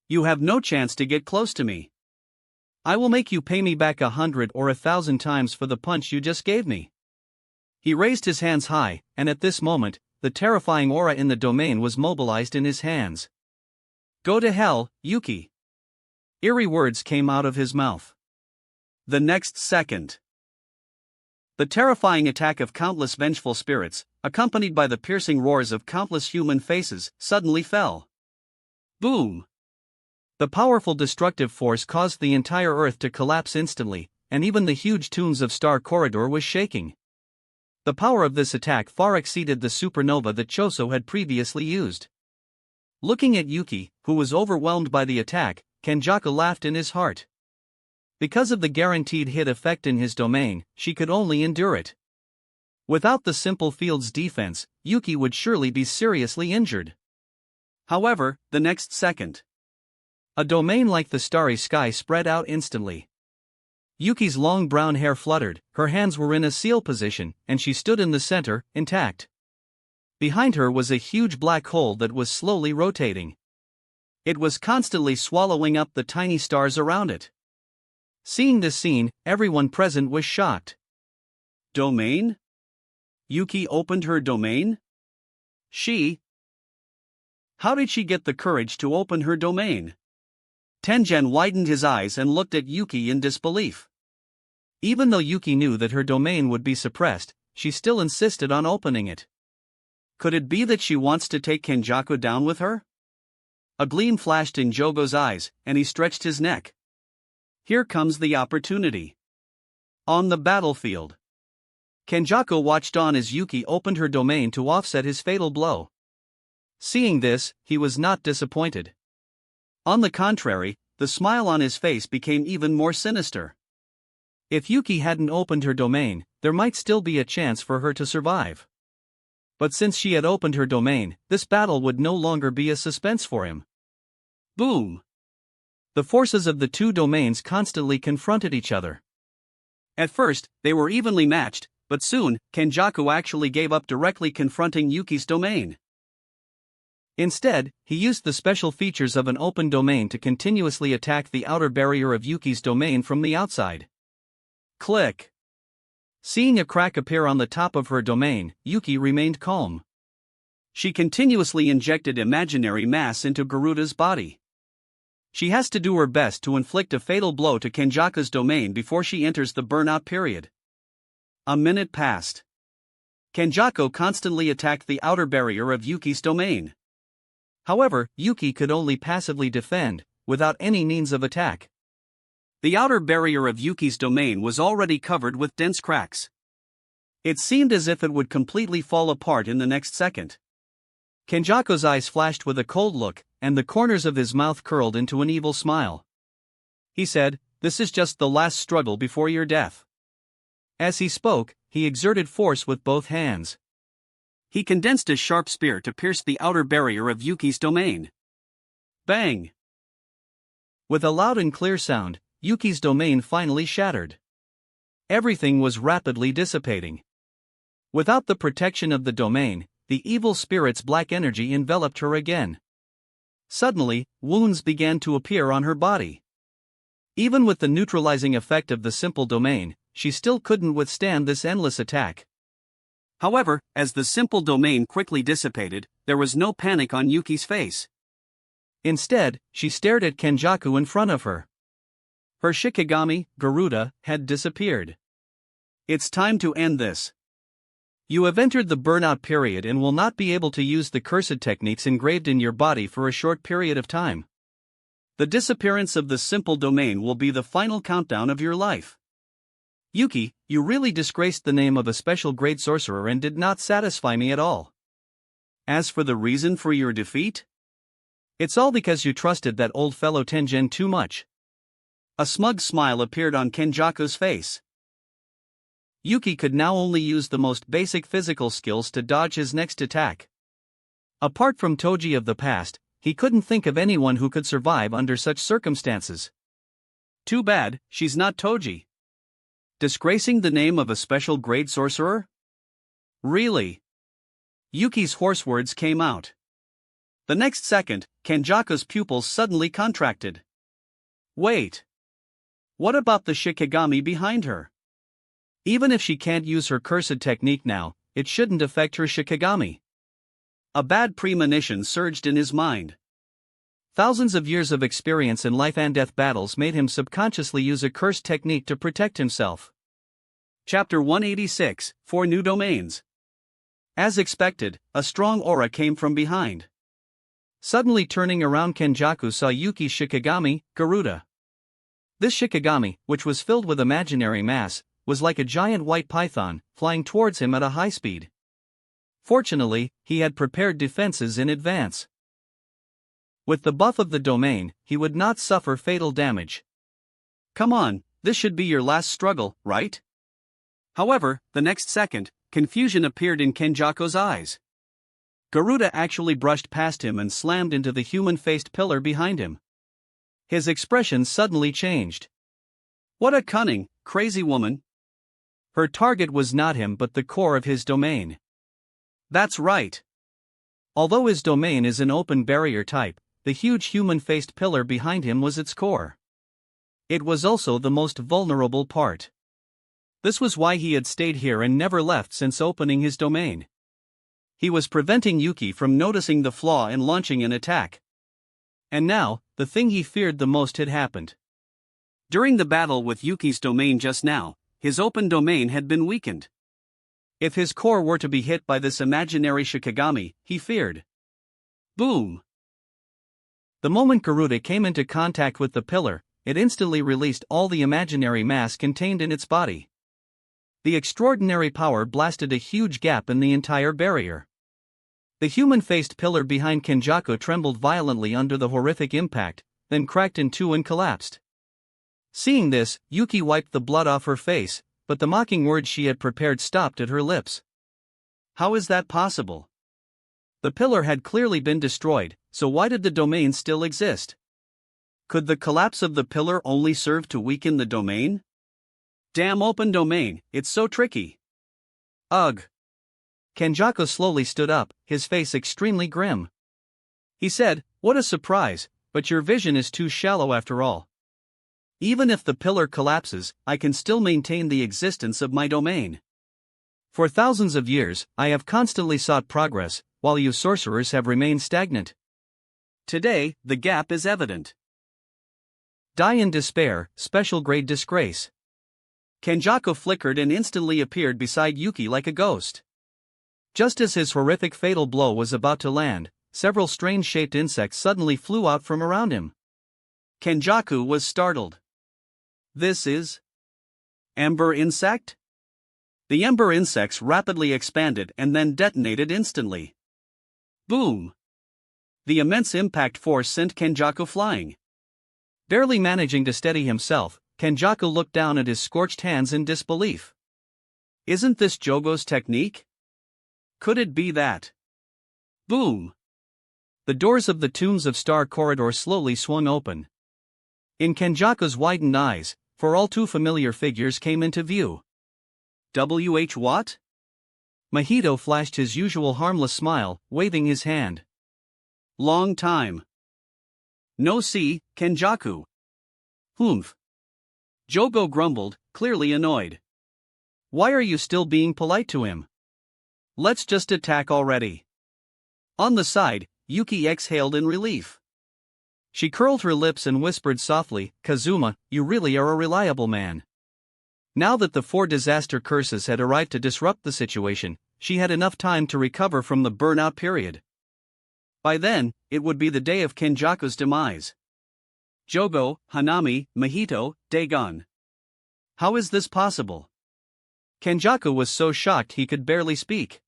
You have no chance to get close to me. I will make you pay me back 100 or 1,000 times for the punch you just gave me." He raised his hands high, and at this moment, the terrifying aura in the domain was mobilized in his hands. "Go to hell, Yuki." Eerie words came out of his mouth. The next second, the terrifying attack of countless vengeful spirits, accompanied by the piercing roars of countless human faces, suddenly fell. Boom! The powerful destructive force caused the entire Earth to collapse instantly, and even the huge tunes of Star Corridor was shaking. The power of this attack far exceeded the supernova that Choso had previously used. Looking at Yuki, who was overwhelmed by the attack, Kenjaku laughed in his heart. Because of the guaranteed hit effect in his domain, she could only endure it. Without the simple field's defense, Yuki would surely be seriously injured. However, the next second, a domain like the starry sky spread out instantly. Yuki's long brown hair fluttered, her hands were in a seal position, and she stood in the center, intact. Behind her was a huge black hole that was slowly rotating. It was constantly swallowing up the tiny stars around it. Seeing this scene, everyone present was shocked. Domain? Yuki opened her domain? How did she get the courage to open her domain? Tengen widened his eyes and looked at Yuki in disbelief. Even though Yuki knew that her domain would be suppressed, she still insisted on opening it. Could it be that she wants to take Kenjaku down with her? A gleam flashed in Jogo's eyes, and he stretched his neck. Here comes the opportunity. On the battlefield, Kenjaku watched on as Yuki opened her domain to offset his fatal blow. Seeing this, he was not disappointed. On the contrary, the smile on his face became even more sinister. If Yuki hadn't opened her domain, there might still be a chance for her to survive. But since she had opened her domain, this battle would no longer be a suspense for him. Boom! The forces of the two domains constantly confronted each other. At first, they were evenly matched, but soon, Kenjaku actually gave up directly confronting Yuki's domain. Instead, he used the special features of an open domain to continuously attack the outer barrier of Yuki's domain from the outside. Click! Seeing a crack appear on the top of her domain, Yuki remained calm. She continuously injected imaginary mass into Garuda's body. She has to do her best to inflict a fatal blow to Kenjaku's domain before she enters the burnout period. A minute passed. Kenjaku constantly attacked the outer barrier of Yuki's domain. However, Yuki could only passively defend, without any means of attack. The outer barrier of Yuki's domain was already covered with dense cracks. It seemed as if it would completely fall apart in the next second. Kenjaku's eyes flashed with a cold look, and the corners of his mouth curled into an evil smile. He said, "This is just the last struggle before your death." As he spoke, he exerted force with both hands. He condensed a sharp spear to pierce the outer barrier of Yuki's domain. Bang! With a loud and clear sound, Yuki's domain finally shattered. Everything was rapidly dissipating. Without the protection of the domain, the evil spirit's black energy enveloped her again. Suddenly, wounds began to appear on her body. Even with the neutralizing effect of the simple domain, she still couldn't withstand this endless attack. However, as the simple domain quickly dissipated, there was no panic on Yuki's face. Instead, she stared at Kenjaku in front of her. Her Shikigami, Garuda, had disappeared. It's time to end this. You have entered the burnout period and will not be able to use the cursed techniques engraved in your body for a short period of time. The disappearance of the simple domain will be the final countdown of your life. Yuki, you really disgraced the name of a special grade sorcerer and did not satisfy me at all. As for the reason for your defeat? It's all because you trusted that old fellow Tengen too much. A smug smile appeared on Kenjaku's face. Yuki could now only use the most basic physical skills to dodge his next attack. Apart from Toji of the past, he couldn't think of anyone who could survive under such circumstances. Too bad, she's not Toji. Disgracing the name of a special grade sorcerer? Really? Yuki's hoarse words came out. The next second, Kenjaku's pupils suddenly contracted. Wait. What about the Shikigami behind her? Even if she can't use her cursed technique now, it shouldn't affect her Shikigami. A bad premonition surged in his mind. Thousands of years of experience in life and death battles made him subconsciously use a cursed technique to protect himself. Chapter 186, 4 New Domains. As expected, a strong aura came from behind. Suddenly turning around, Kenjaku saw Yuki's Shikigami, Garuda. This Shikigami, which was filled with imaginary mass, was like a giant white python, flying towards him at a high speed. Fortunately, he had prepared defenses in advance. With the buff of the domain, he would not suffer fatal damage. Come on, this should be your last struggle, right? However, the next second, confusion appeared in Kenjaku's eyes. Garuda actually brushed past him and slammed into the human-faced pillar behind him. His expression suddenly changed. What a cunning, crazy woman! Her target was not him but the core of his domain. That's right. Although his domain is an open barrier type, the huge human-faced pillar behind him was its core. It was also the most vulnerable part. This was why he had stayed here and never left since opening his domain. He was preventing Yuki from noticing the flaw and launching an attack. And now, the thing he feared the most had happened. During the battle with Yuki's domain just now, his open domain had been weakened. If his core were to be hit by this imaginary Shikigami, he feared. Boom! The moment Garuda came into contact with the pillar, it instantly released all the imaginary mass contained in its body. The extraordinary power blasted a huge gap in the entire barrier. The human-faced pillar behind Kenjaku trembled violently under the horrific impact, then cracked in two and collapsed. Seeing this, Yuki wiped the blood off her face, but the mocking words she had prepared stopped at her lips. How is that possible? The pillar had clearly been destroyed, so why did the domain still exist? Could the collapse of the pillar only serve to weaken the domain? Damn open domain, it's so tricky. Ugh. Kenjaku slowly stood up, his face extremely grim. He said, "What a surprise, but your vision is too shallow after all. Even if the pillar collapses, I can still maintain the existence of my domain. For thousands of years, I have constantly sought progress, while you sorcerers have remained stagnant. Today, the gap is evident. Die in despair, special grade disgrace." Kenjaku flickered and instantly appeared beside Yuki like a ghost. Just as his horrific fatal blow was about to land, several strange-shaped insects suddenly flew out from around him. Kenjaku was startled. This is Ember insect? The ember insects rapidly expanded and then detonated instantly. Boom! The immense impact force sent Kenjaku flying. Barely managing to steady himself, Kenjaku looked down at his scorched hands in disbelief. Isn't this Jogo's technique? Could it be that? Boom! The doors of the Tombs of Star corridor slowly swung open. In Kenjaku's widened eyes, for all too familiar figures came into view. W.H. what? Mahito flashed his usual harmless smile, waving his hand. Long time. No see, Kenjaku. Humph. Jogo grumbled, clearly annoyed. Why are you still being polite to him? Let's just attack already. On the side, Yuki exhaled in relief. She curled her lips and whispered softly, Kazuma, you really are a reliable man. Now that the 4 disaster curses had arrived to disrupt the situation, she had enough time to recover from the burnout period. By then, it would be the day of Kenjaku's demise. Jogo, Hanami, Mahito, Dagon. How is this possible? Kenjaku was so shocked he could barely speak.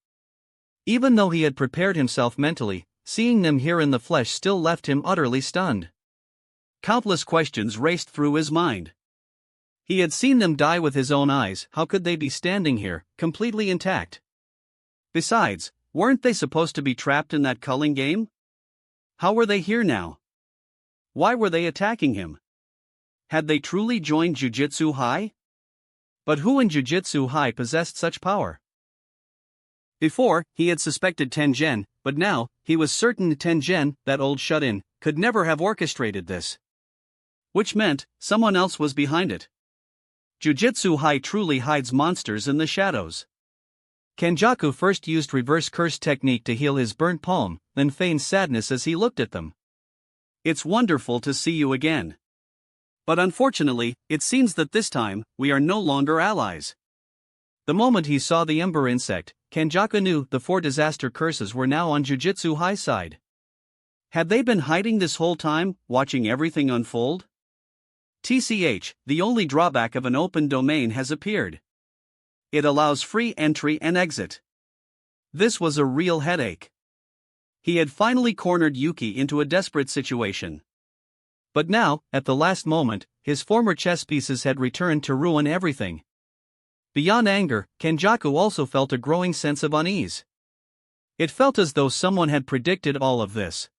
Even though he had prepared himself mentally, seeing them here in the flesh still left him utterly stunned. Countless questions raced through his mind. He had seen them die with his own eyes, how could they be standing here, completely intact? Besides, weren't they supposed to be trapped in that culling game? How were they here now? Why were they attacking him? Had they truly joined Jujutsu High? But who in Jujutsu High possessed such power? Before, he had suspected Tengen, but now, he was certain Tengen, that old shut-in, could never have orchestrated this. Which meant, someone else was behind it. Jujutsu High truly hides monsters in the shadows. Kenjaku first used reverse curse technique to heal his burnt palm, then feigned sadness as he looked at them. It's wonderful to see you again. But unfortunately, it seems that this time, we are no longer allies. The moment he saw the ember insect, Kenjaku knew the 4 disaster curses were now on Jujutsu High side. Had they been hiding this whole time, watching everything unfold? TCH, the only drawback of an open domain has appeared. It allows free entry and exit. This was a real headache. He had finally cornered Yuki into a desperate situation. But now, at the last moment, his former chess pieces had returned to ruin everything. Beyond anger, Kenjaku also felt a growing sense of unease. It felt as though someone had predicted all of this.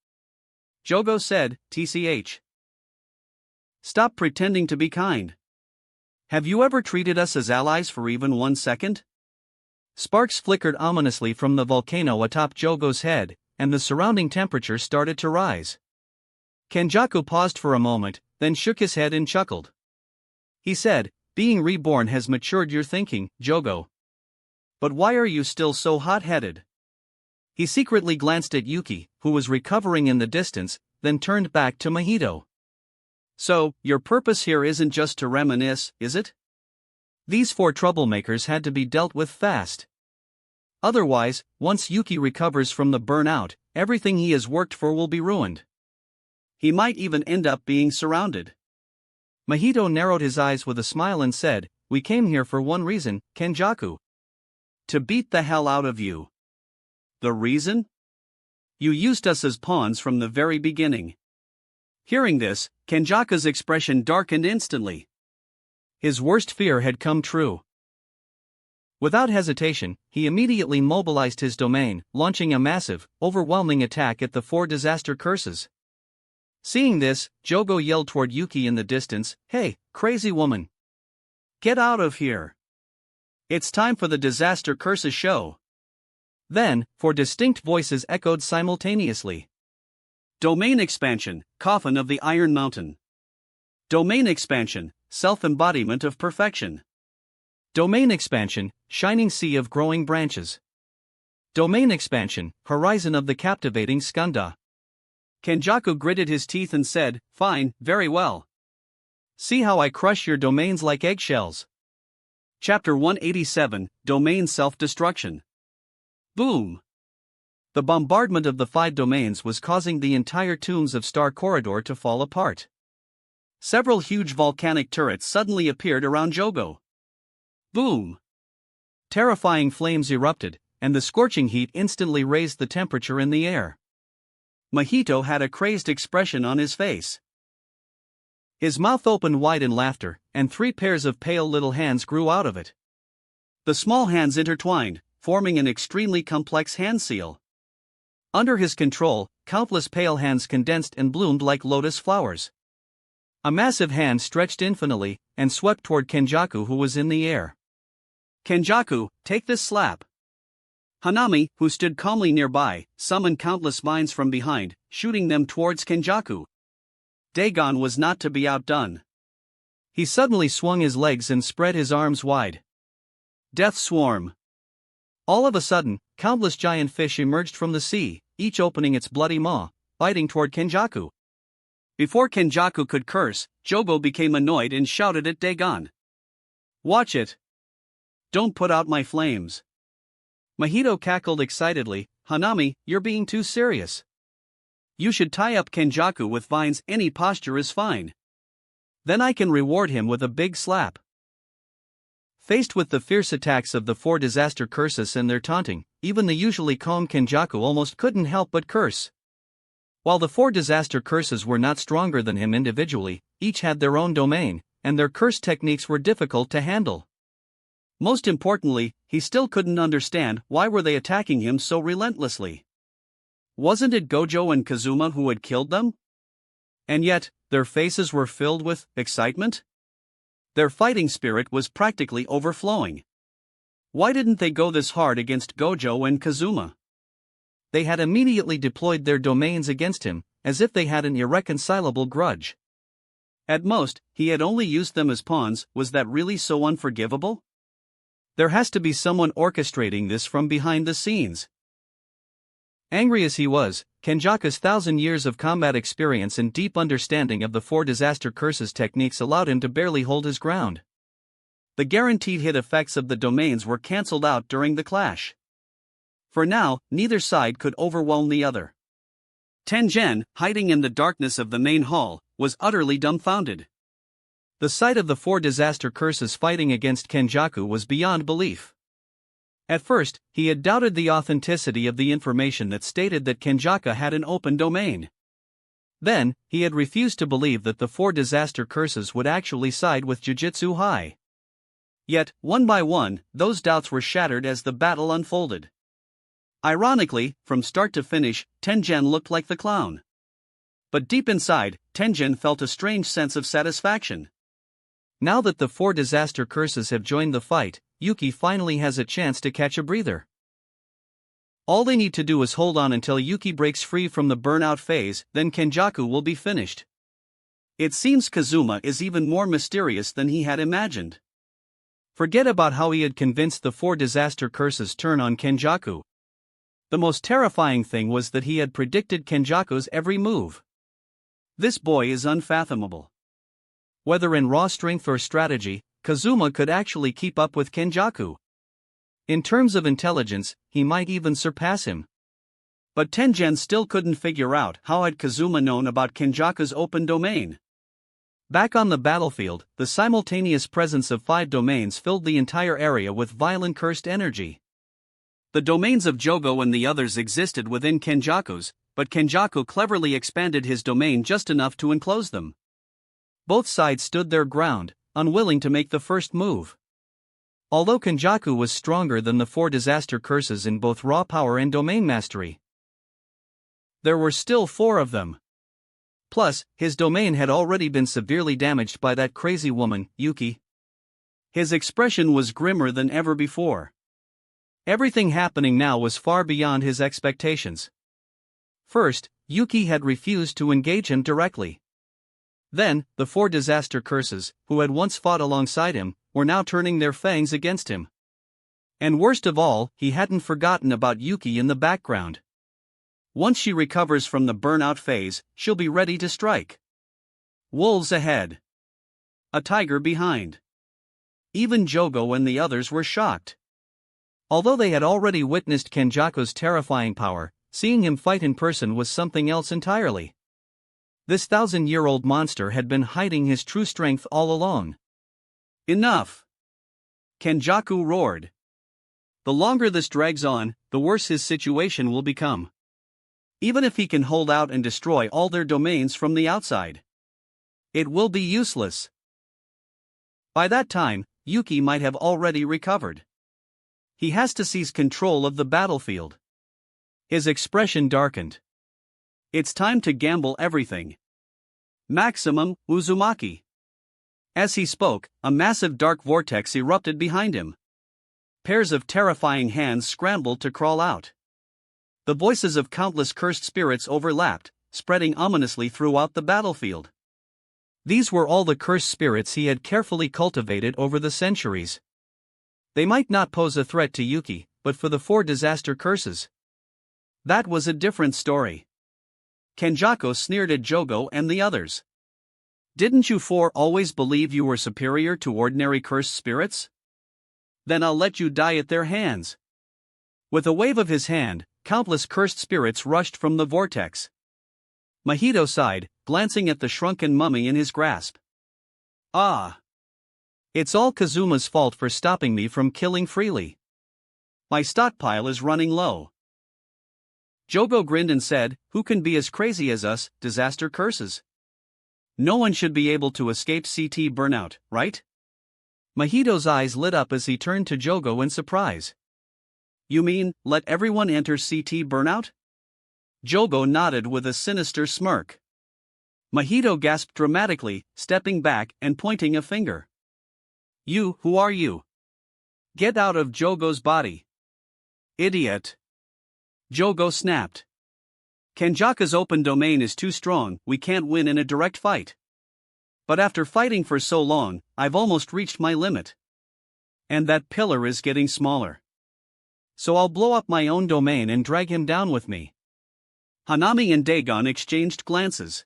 Jogo said, TCH. Stop pretending to be kind. Have you ever treated us as allies for even 1 second? Sparks flickered ominously from the volcano atop Jogo's head, and the surrounding temperature started to rise. Kenjaku paused for a moment, then shook his head and chuckled. He said, being reborn has matured your thinking, Jogo. But why are you still so hot-headed? He secretly glanced at Yuki, who was recovering in the distance, then turned back to Mahito. So, your purpose here isn't just to reminisce, is it? These 4 troublemakers had to be dealt with fast. Otherwise, once Yuki recovers from the burnout, everything he has worked for will be ruined. He might even end up being surrounded. Mahito narrowed his eyes with a smile and said, we came here for one reason, Kenjaku. To beat the hell out of you. The reason? You used us as pawns from the very beginning. Hearing this, Kenjaku's expression darkened instantly. His worst fear had come true. Without hesitation, he immediately mobilized his domain, launching a massive, overwhelming attack at the 4 disaster curses. Seeing this, Jogo yelled toward Yuki in the distance, hey, crazy woman. Get out of here. It's time for the disaster curses show. Then, 4 distinct voices echoed simultaneously. Domain expansion, coffin of the Iron Mountain. Domain expansion, self-embodiment of perfection. Domain expansion, shining sea of growing branches. Domain expansion, horizon of the captivating Skanda. Kenjaku gritted his teeth and said, fine, very well. See how I crush your domains like eggshells. Chapter 187, Domain Self-Destruction. Boom! The bombardment of the 5 domains was causing the entire tombs of Star Corridor to fall apart. Several huge volcanic turrets suddenly appeared around Jogo. Boom! Terrifying flames erupted, and the scorching heat instantly raised the temperature in the air. Mahito had a crazed expression on his face. His mouth opened wide in laughter, and 3 pairs of pale little hands grew out of it. The small hands intertwined, forming an extremely complex hand seal. Under his control, countless pale hands condensed and bloomed like lotus flowers. A massive hand stretched infinitely, and swept toward Kenjaku, who was in the air. Kenjaku, take this slap. Hanami, who stood calmly nearby, summoned countless vines from behind, shooting them towards Kenjaku. Dagon was not to be outdone. He suddenly swung his legs and spread his arms wide. Death swarm. All of a sudden, countless giant fish emerged from the sea, each opening its bloody maw, biting toward Kenjaku. Before Kenjaku could curse, Jogo became annoyed and shouted at Dagon. Watch it. Don't put out my flames. Mahito cackled excitedly, Hanami, you're being too serious. You should tie up Kenjaku with vines, any posture is fine. Then I can reward him with a big slap. Faced with the fierce attacks of the 4 disaster curses and their taunting, even the usually calm Kenjaku almost couldn't help but curse. While the 4 disaster curses were not stronger than him individually, each had their own domain, and their curse techniques were difficult to handle. Most importantly, he still couldn't understand why were they attacking him so relentlessly. Wasn't it Gojo and Kazuma who had killed them? And yet, their faces were filled with excitement? Their fighting spirit was practically overflowing. Why didn't they go this hard against Gojo and Kazuma? They had immediately deployed their domains against him, as if they had an irreconcilable grudge. At most, he had only used them as pawns. Was that really so unforgivable? There has to be someone orchestrating this from behind the scenes. Angry as he was, Kenjaku's 1,000 years of combat experience and deep understanding of the 4 disaster curses techniques allowed him to barely hold his ground. The guaranteed hit effects of the domains were cancelled out during the clash. For now, neither side could overwhelm the other. Tengen, hiding in the darkness of the main hall, was utterly dumbfounded. The sight of the 4 disaster curses fighting against Kenjaku was beyond belief. At first, he had doubted the authenticity of the information that stated that Kenjaku had an open domain. Then, he had refused to believe that the 4 disaster curses would actually side with Jujutsu High. Yet, one by one, those doubts were shattered as the battle unfolded. Ironically, from start to finish, Tengen looked like the clown. But deep inside, Tengen felt a strange sense of satisfaction. Now that the 4 disaster curses have joined the fight, Yuki finally has a chance to catch a breather. All they need to do is hold on until Yuki breaks free from the burnout phase, then Kenjaku will be finished. It seems Kazuma is even more mysterious than he had imagined. Forget about how he had convinced the 4 disaster curses turn on Kenjaku. The most terrifying thing was that he had predicted Kenjaku's every move. This boy is unfathomable. Whether in raw strength or strategy, Kazuma could actually keep up with Kenjaku. In terms of intelligence, he might even surpass him. But Tengen still couldn't figure out how had Kazuma known about Kenjaku's open domain. Back on the battlefield, the simultaneous presence of 5 domains filled the entire area with violent cursed energy. The domains of Jogo and the others existed within Kenjaku's, but Kenjaku cleverly expanded his domain just enough to enclose them. Both sides stood their ground, unwilling to make the first move. Although Kenjaku was stronger than the 4 disaster curses in both raw power and domain mastery, there were still 4 of them. Plus, his domain had already been severely damaged by that crazy woman, Yuki. His expression was grimmer than ever before. Everything happening now was far beyond his expectations. First, Yuki had refused to engage him directly. Then, the 4 disaster curses, who had once fought alongside him, were now turning their fangs against him. And worst of all, he hadn't forgotten about Yuki in the background. Once she recovers from the burnout phase, she'll be ready to strike. Wolves ahead. A tiger behind. Even Jogo and the others were shocked. Although they had already witnessed Kenjaku's terrifying power, seeing him fight in person was something else entirely. This 1,000-year-old monster had been hiding his true strength all along. Enough! Kenjaku roared. The longer this drags on, the worse his situation will become. Even if he can hold out and destroy all their domains from the outside, it will be useless. By that time, Yuki might have already recovered. He has to seize control of the battlefield. His expression darkened. It's time to gamble everything. Maximum Uzumaki. As he spoke, a massive dark vortex erupted behind him. Pairs of terrifying hands scrambled to crawl out. The voices of countless cursed spirits overlapped, spreading ominously throughout the battlefield. These were all the cursed spirits he had carefully cultivated over the centuries. They might not pose a threat to Yuki, but for the 4 disaster curses, that was a different story. Kenjaku sneered at Jogo and the others. Didn't you 4 always believe you were superior to ordinary cursed spirits? Then I'll let you die at their hands. With a wave of his hand, countless cursed spirits rushed from the vortex. Mahito sighed, glancing at the shrunken mummy in his grasp. Ah! It's all Kazuma's fault for stopping me from killing freely. My stockpile is running low. Jogo grinned and said, "Who can be as crazy as us, disaster curses? No one should be able to escape CT burnout, right?" Mahito's eyes lit up as he turned to Jogo in surprise. You mean, let everyone enter CT burnout? Jogo nodded with a sinister smirk. Mahito gasped dramatically, stepping back and pointing a finger. Who are you? Get out of Jogo's body. Idiot. Jogo snapped. Kenjaku's open domain is too strong, we can't win in a direct fight. But after fighting for so long, I've almost reached my limit. And that pillar is getting smaller. So I'll blow up my own domain and drag him down with me. Hanami and Dagon exchanged glances.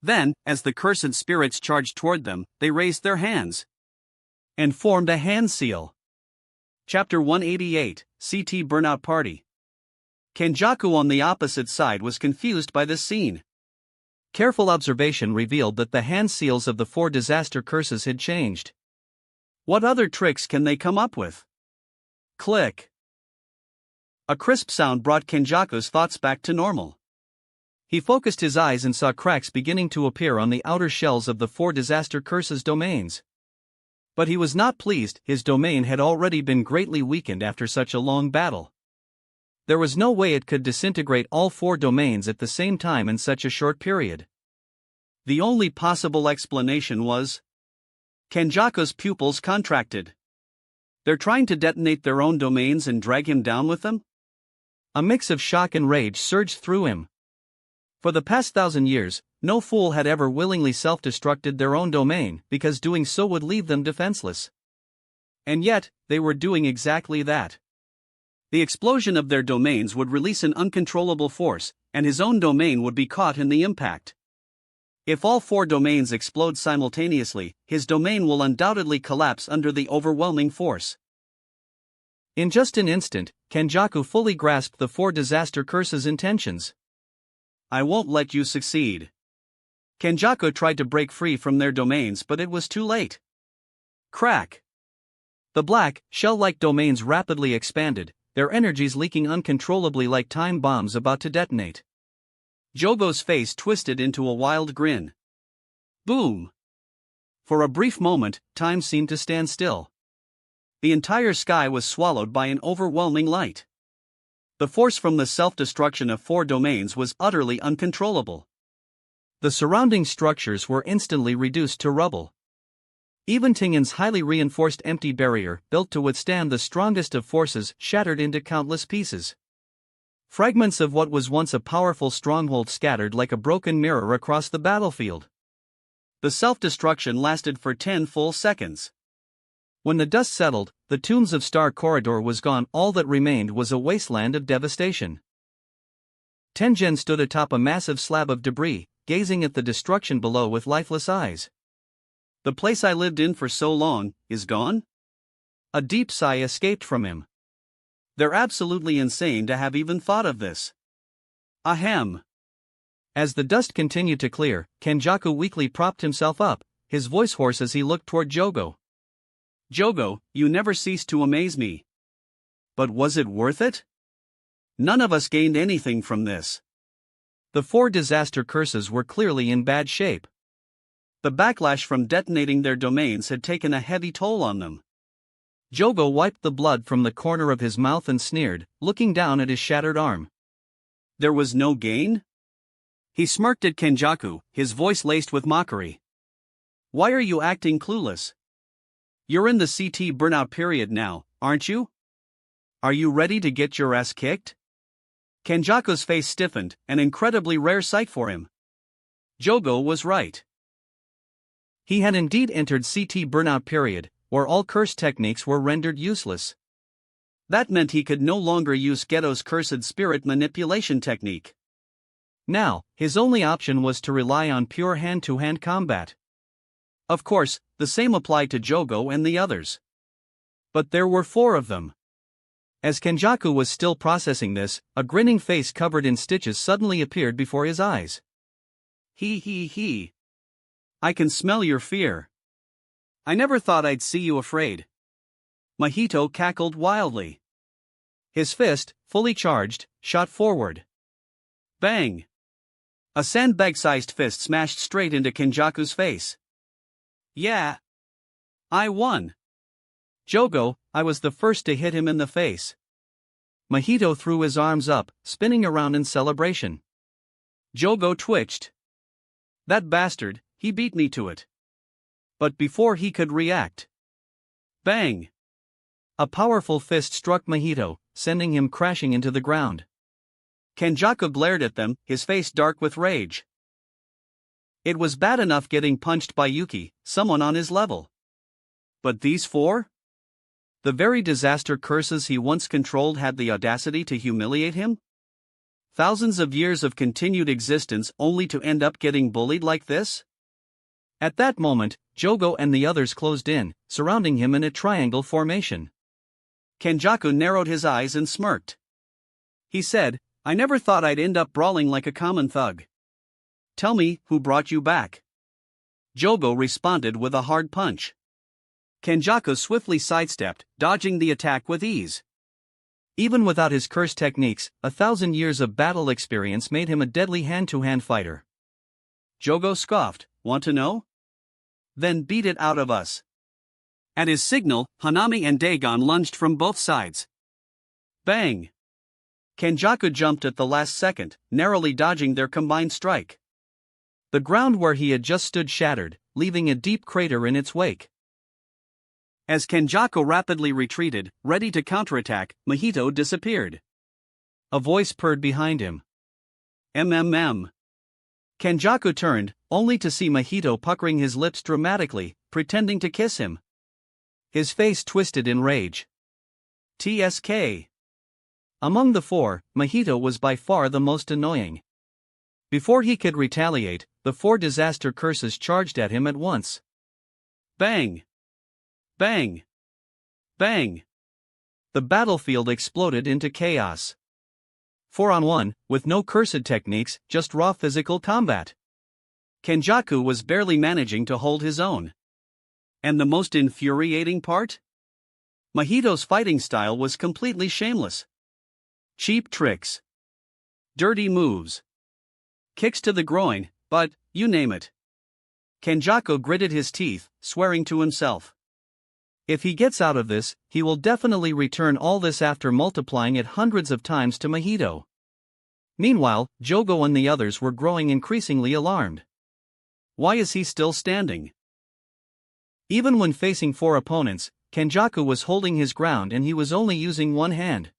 Then, as the cursed spirits charged toward them, they raised their hands and formed a hand seal. Chapter 188, CT Burnout Party. Kenjaku on the opposite side was confused by this scene. Careful observation revealed that the hand seals of the 4 disaster curses had changed. What other tricks can they come up with? Click. A crisp sound brought Kenjaku's thoughts back to normal. He focused his eyes and saw cracks beginning to appear on the outer shells of the 4 disaster curses domains. But he was not pleased. His domain had already been greatly weakened after such a long battle. There was no way it could disintegrate all 4 domains at the same time in such a short period. The only possible explanation was Kenjaku's pupils contracted. They're trying to detonate their own domains and drag him down with them? A mix of shock and rage surged through him. For the past 1,000 years, no fool had ever willingly self-destructed their own domain because doing so would leave them defenseless. And yet, they were doing exactly that. The explosion of their domains would release an uncontrollable force, and his own domain would be caught in the impact. If all 4 domains explode simultaneously, his domain will undoubtedly collapse under the overwhelming force. In just an instant, Kenjaku fully grasped the 4 disaster curses' intentions. I won't let you succeed. Kenjaku tried to break free from their domains, but it was too late. Crack! The black, shell-like domains rapidly expanded, their energies leaking uncontrollably like time bombs about to detonate. Jogo's face twisted into a wild grin. Boom! For a brief moment, time seemed to stand still. The entire sky was swallowed by an overwhelming light. The force from the self-destruction of 4 domains was utterly uncontrollable. The surrounding structures were instantly reduced to rubble. Even Tingen's highly reinforced empty barrier, built to withstand the strongest of forces, shattered into countless pieces. Fragments of what was once a powerful stronghold scattered like a broken mirror across the battlefield. The self-destruction lasted for 10 full seconds. When the dust settled, the Tombs of Star Corridor was gone. All that remained was a wasteland of devastation. Tengen stood atop a massive slab of debris, gazing at the destruction below with lifeless eyes. The place I lived in for so long is gone? A deep sigh escaped from him. They're absolutely insane to have even thought of this. Ahem. As the dust continued to clear, Kenjaku weakly propped himself up, his voice hoarse as he looked toward Jogo. Jogo, you never cease to amaze me. But was it worth it? None of us gained anything from this. The 4 disaster curses were clearly in bad shape. The backlash from detonating their domains had taken a heavy toll on them. Jogo wiped the blood from the corner of his mouth and sneered, looking down at his shattered arm. There was no gain? He smirked at Kenjaku, his voice laced with mockery. Why are you acting clueless? You're in the CT burnout period now, aren't you? Are you ready to get your ass kicked? Kenjaku's face stiffened, an incredibly rare sight for him. Jogo was right. He had indeed entered CT burnout period, where all curse techniques were rendered useless. That meant he could no longer use Geto's cursed spirit manipulation technique. Now, his only option was to rely on pure hand-to-hand combat. Of course, the same applied to Jogo and the others. But there were 4 of them. As Kenjaku was still processing this, a grinning face covered in stitches suddenly appeared before his eyes. He. I can smell your fear. I never thought I'd see you afraid. Mahito cackled wildly. His fist, fully charged, shot forward. Bang! A sandbag-sized fist smashed straight into Kenjaku's face. Yeah. I won. Jogo, I was the first to hit him in the face. Mahito threw his arms up, spinning around in celebration. Jogo twitched. That bastard, he beat me to it. But before he could react. Bang! A powerful fist struck Mahito, sending him crashing into the ground. Kenjaku glared at them, his face dark with rage. It was bad enough getting punched by Yuki, someone on his level. But these 4? The very disaster curses he once controlled had the audacity to humiliate him? Thousands of years of continued existence only to end up getting bullied like this? At that moment, Jogo and the others closed in, surrounding him in a triangle formation. Kenjaku narrowed his eyes and smirked. He said, "I never thought I'd end up brawling like a common thug. Tell me, who brought you back?" Jogo responded with a hard punch. Kenjaku swiftly sidestepped, dodging the attack with ease. Even without his curse techniques, 1,000 years of battle experience made him a deadly hand-to-hand fighter. Jogo scoffed, "Want to know? Then beat it out of us." At his signal, Hanami and Dagon lunged from both sides. Bang! Kenjaku jumped at the last second, narrowly dodging their combined strike. The ground where he had just stood shattered, leaving a deep crater in its wake. As Kenjaku rapidly retreated, ready to counterattack, Mahito disappeared. A voice purred behind him. "MMM." Kenjaku turned, only to see Mahito puckering his lips dramatically, pretending to kiss him. His face twisted in rage. TSK. Among the four, Mahito was by far the most annoying. Before he could retaliate, the 4 disaster curses charged at him at once. Bang! Bang! Bang! The battlefield exploded into chaos. 4-on-1, with no cursed techniques, just raw physical combat. Kenjaku was barely managing to hold his own. And the most infuriating part? Mahito's fighting style was completely shameless. Cheap tricks. Dirty moves. Kicks to the groin, but, you name it. Kenjaku gritted his teeth, swearing to himself. If he gets out of this, he will definitely return all this after multiplying it hundreds of times to Mahito. Meanwhile, Jogo and the others were growing increasingly alarmed. Why is he still standing? Even when facing 4 opponents, Kenjaku was holding his ground and he was only using one hand.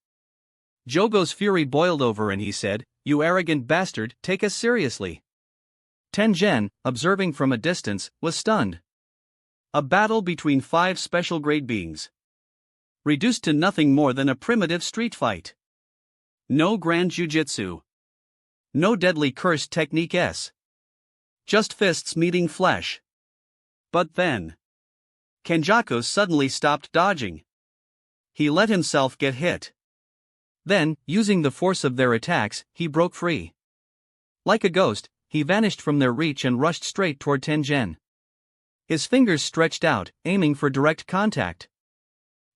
Jogo's fury boiled over and he said, "You arrogant bastard, take us seriously." Tengen, observing from a distance, was stunned. A battle between 5 special grade beings. Reduced to nothing more than a primitive street fight. No grand jujutsu. No deadly cursed techniques. Just fists meeting flesh. But then, Kenjaku suddenly stopped dodging. He let himself get hit. Then, using the force of their attacks, he broke free. Like a ghost, he vanished from their reach and rushed straight toward Tengen. His fingers stretched out, aiming for direct contact.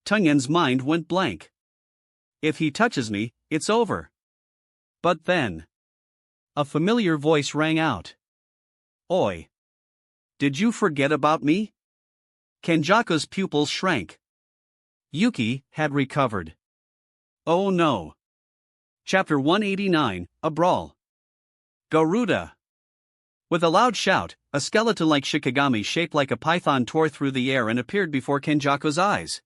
Tengen's mind went blank. If he touches me, it's over. But then, a familiar voice rang out. "Oi! Did you forget about me?" Kenjaku's pupils shrank. Yuki had recovered. Oh no. Chapter 189, A Brawl. Garuda. With a loud shout, a skeleton-like Shikigami shaped like a python tore through the air and appeared before Kenjaku's eyes.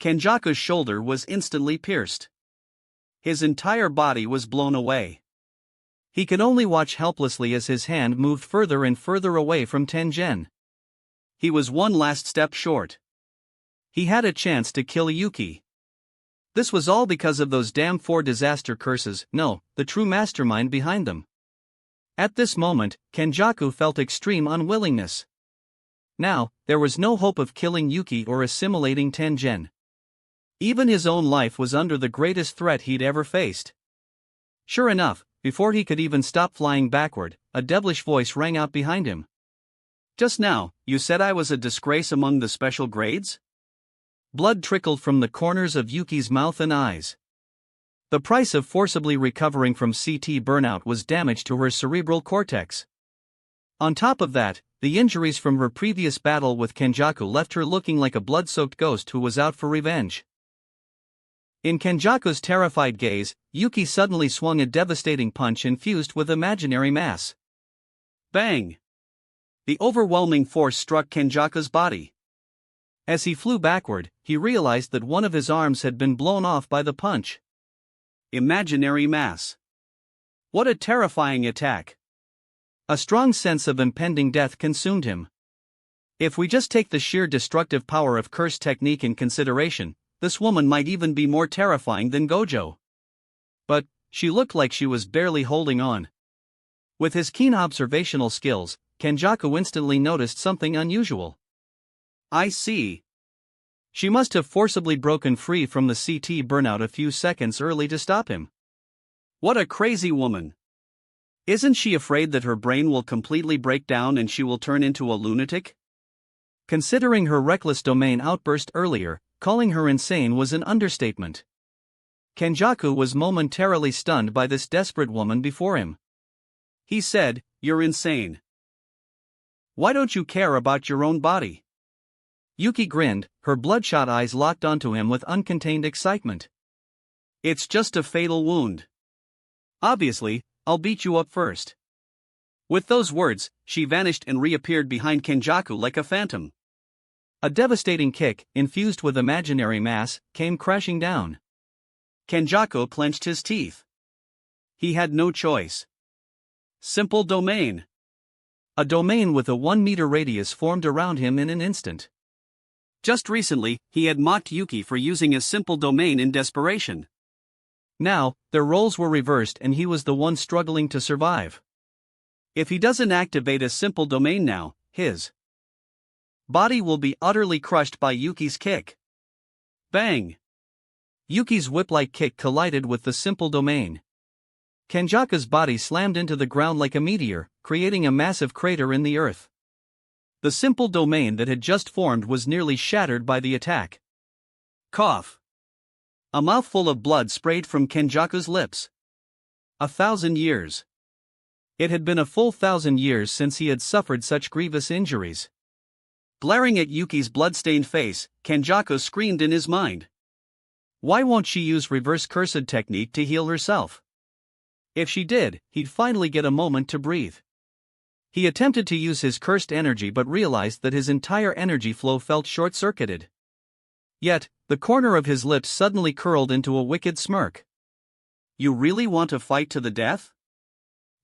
Kenjaku's shoulder was instantly pierced. His entire body was blown away. He could only watch helplessly as his hand moved further and further away from Tengen. He was one last step short. He had a chance to kill Yuki. This was all because of those damn 4 disaster curses, no, the true mastermind behind them. At this moment, Kenjaku felt extreme unwillingness. Now, there was no hope of killing Yuki or assimilating Tengen. Even his own life was under the greatest threat he'd ever faced. Sure enough, before he could even stop flying backward, a devilish voice rang out behind him. "Just now, you said I was a disgrace among the special grades?" Blood trickled from the corners of Yuki's mouth and eyes. The price of forcibly recovering from CT burnout was damage to her cerebral cortex. On top of that, the injuries from her previous battle with Kenjaku left her looking like a blood-soaked ghost who was out for revenge. In Kenjaku's terrified gaze, Yuki suddenly swung a devastating punch infused with imaginary mass. Bang! The overwhelming force struck Kenjaku's body. As he flew backward, he realized that one of his arms had been blown off by the punch. Imaginary mass. What a terrifying attack. A strong sense of impending death consumed him. If we just take the sheer destructive power of curse technique in consideration, this woman might even be more terrifying than Gojo. But, she looked like she was barely holding on. With his keen observational skills, Kenjaku instantly noticed something unusual. I see. She must have forcibly broken free from the CT burnout a few seconds early to stop him. What a crazy woman. Isn't she afraid that her brain will completely break down and she will turn into a lunatic? Considering her reckless domain outburst earlier, calling her insane was an understatement. Kenjaku was momentarily stunned by this desperate woman before him. He said, "You're insane. Why don't you care about your own body?" Yuki grinned, her bloodshot eyes locked onto him with uncontained excitement. "It's just a fatal wound. Obviously, I'll beat you up first." With those words, she vanished and reappeared behind Kenjaku like a phantom. A devastating kick, infused with imaginary mass, came crashing down. Kenjaku clenched his teeth. He had no choice. Simple domain. A domain with a 1-meter radius formed around him in an instant. Just recently, he had mocked Yuki for using a simple domain in desperation. Now, their roles were reversed and he was the one struggling to survive. If he doesn't activate a simple domain now, his body will be utterly crushed by Yuki's kick. Bang! Yuki's whip-like kick collided with the simple domain. Kenjaku's body slammed into the ground like a meteor, creating a massive crater in the earth. The simple domain that had just formed was nearly shattered by the attack. Cough. A mouthful of blood sprayed from Kenjaku's lips. 1,000 years. It had been a full 1,000 years since he had suffered such grievous injuries. Glaring at Yuki's blood-stained face, Kenjaku screamed in his mind. Why won't she use reverse cursed technique to heal herself? If she did, he'd finally get a moment to breathe. He attempted to use his cursed energy but realized that his entire energy flow felt short-circuited. Yet, the corner of his lips suddenly curled into a wicked smirk. You really want to fight to the death?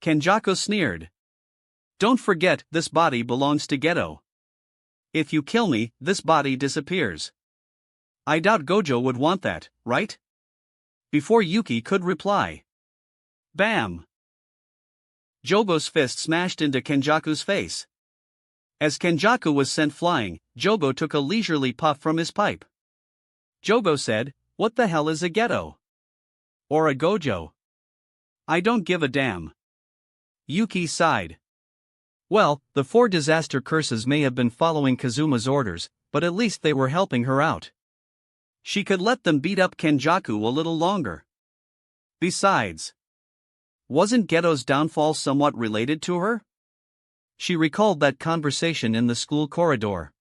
Kenjaku sneered. Don't forget, this body belongs to Geto. If you kill me, this body disappears. I doubt Gojo would want that, right? Before Yuki could reply. Bam! Jogo's fist smashed into Kenjaku's face. As Kenjaku was sent flying, Jogo took a leisurely puff from his pipe. Jogo said, "What the hell is a Geto? Or a Gojo? I don't give a damn." Yuki sighed. Well, the 4 disaster curses may have been following Kazuma's orders, but at least they were helping her out. She could let them beat up Kenjaku a little longer. Besides, wasn't Geto's downfall somewhat related to her? She recalled that conversation in the school corridor.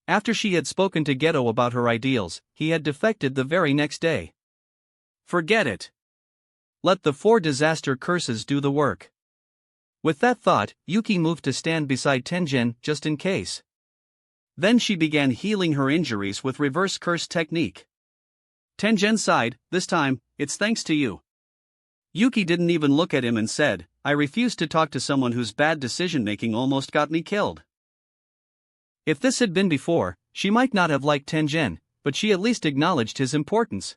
After she had spoken to Geto about her ideals, he had defected the very next day. Forget it. Let the 4 disaster curses do the work. With that thought, Yuki moved to stand beside Tenjin, just in case. Then she began healing her injuries with reverse curse technique. Tenjin sighed, "This time, it's thanks to you." Yuki didn't even look at him and said, "I refuse to talk to someone whose bad decision-making almost got me killed." If this had been before, she might not have liked Tenjin, but she at least acknowledged his importance.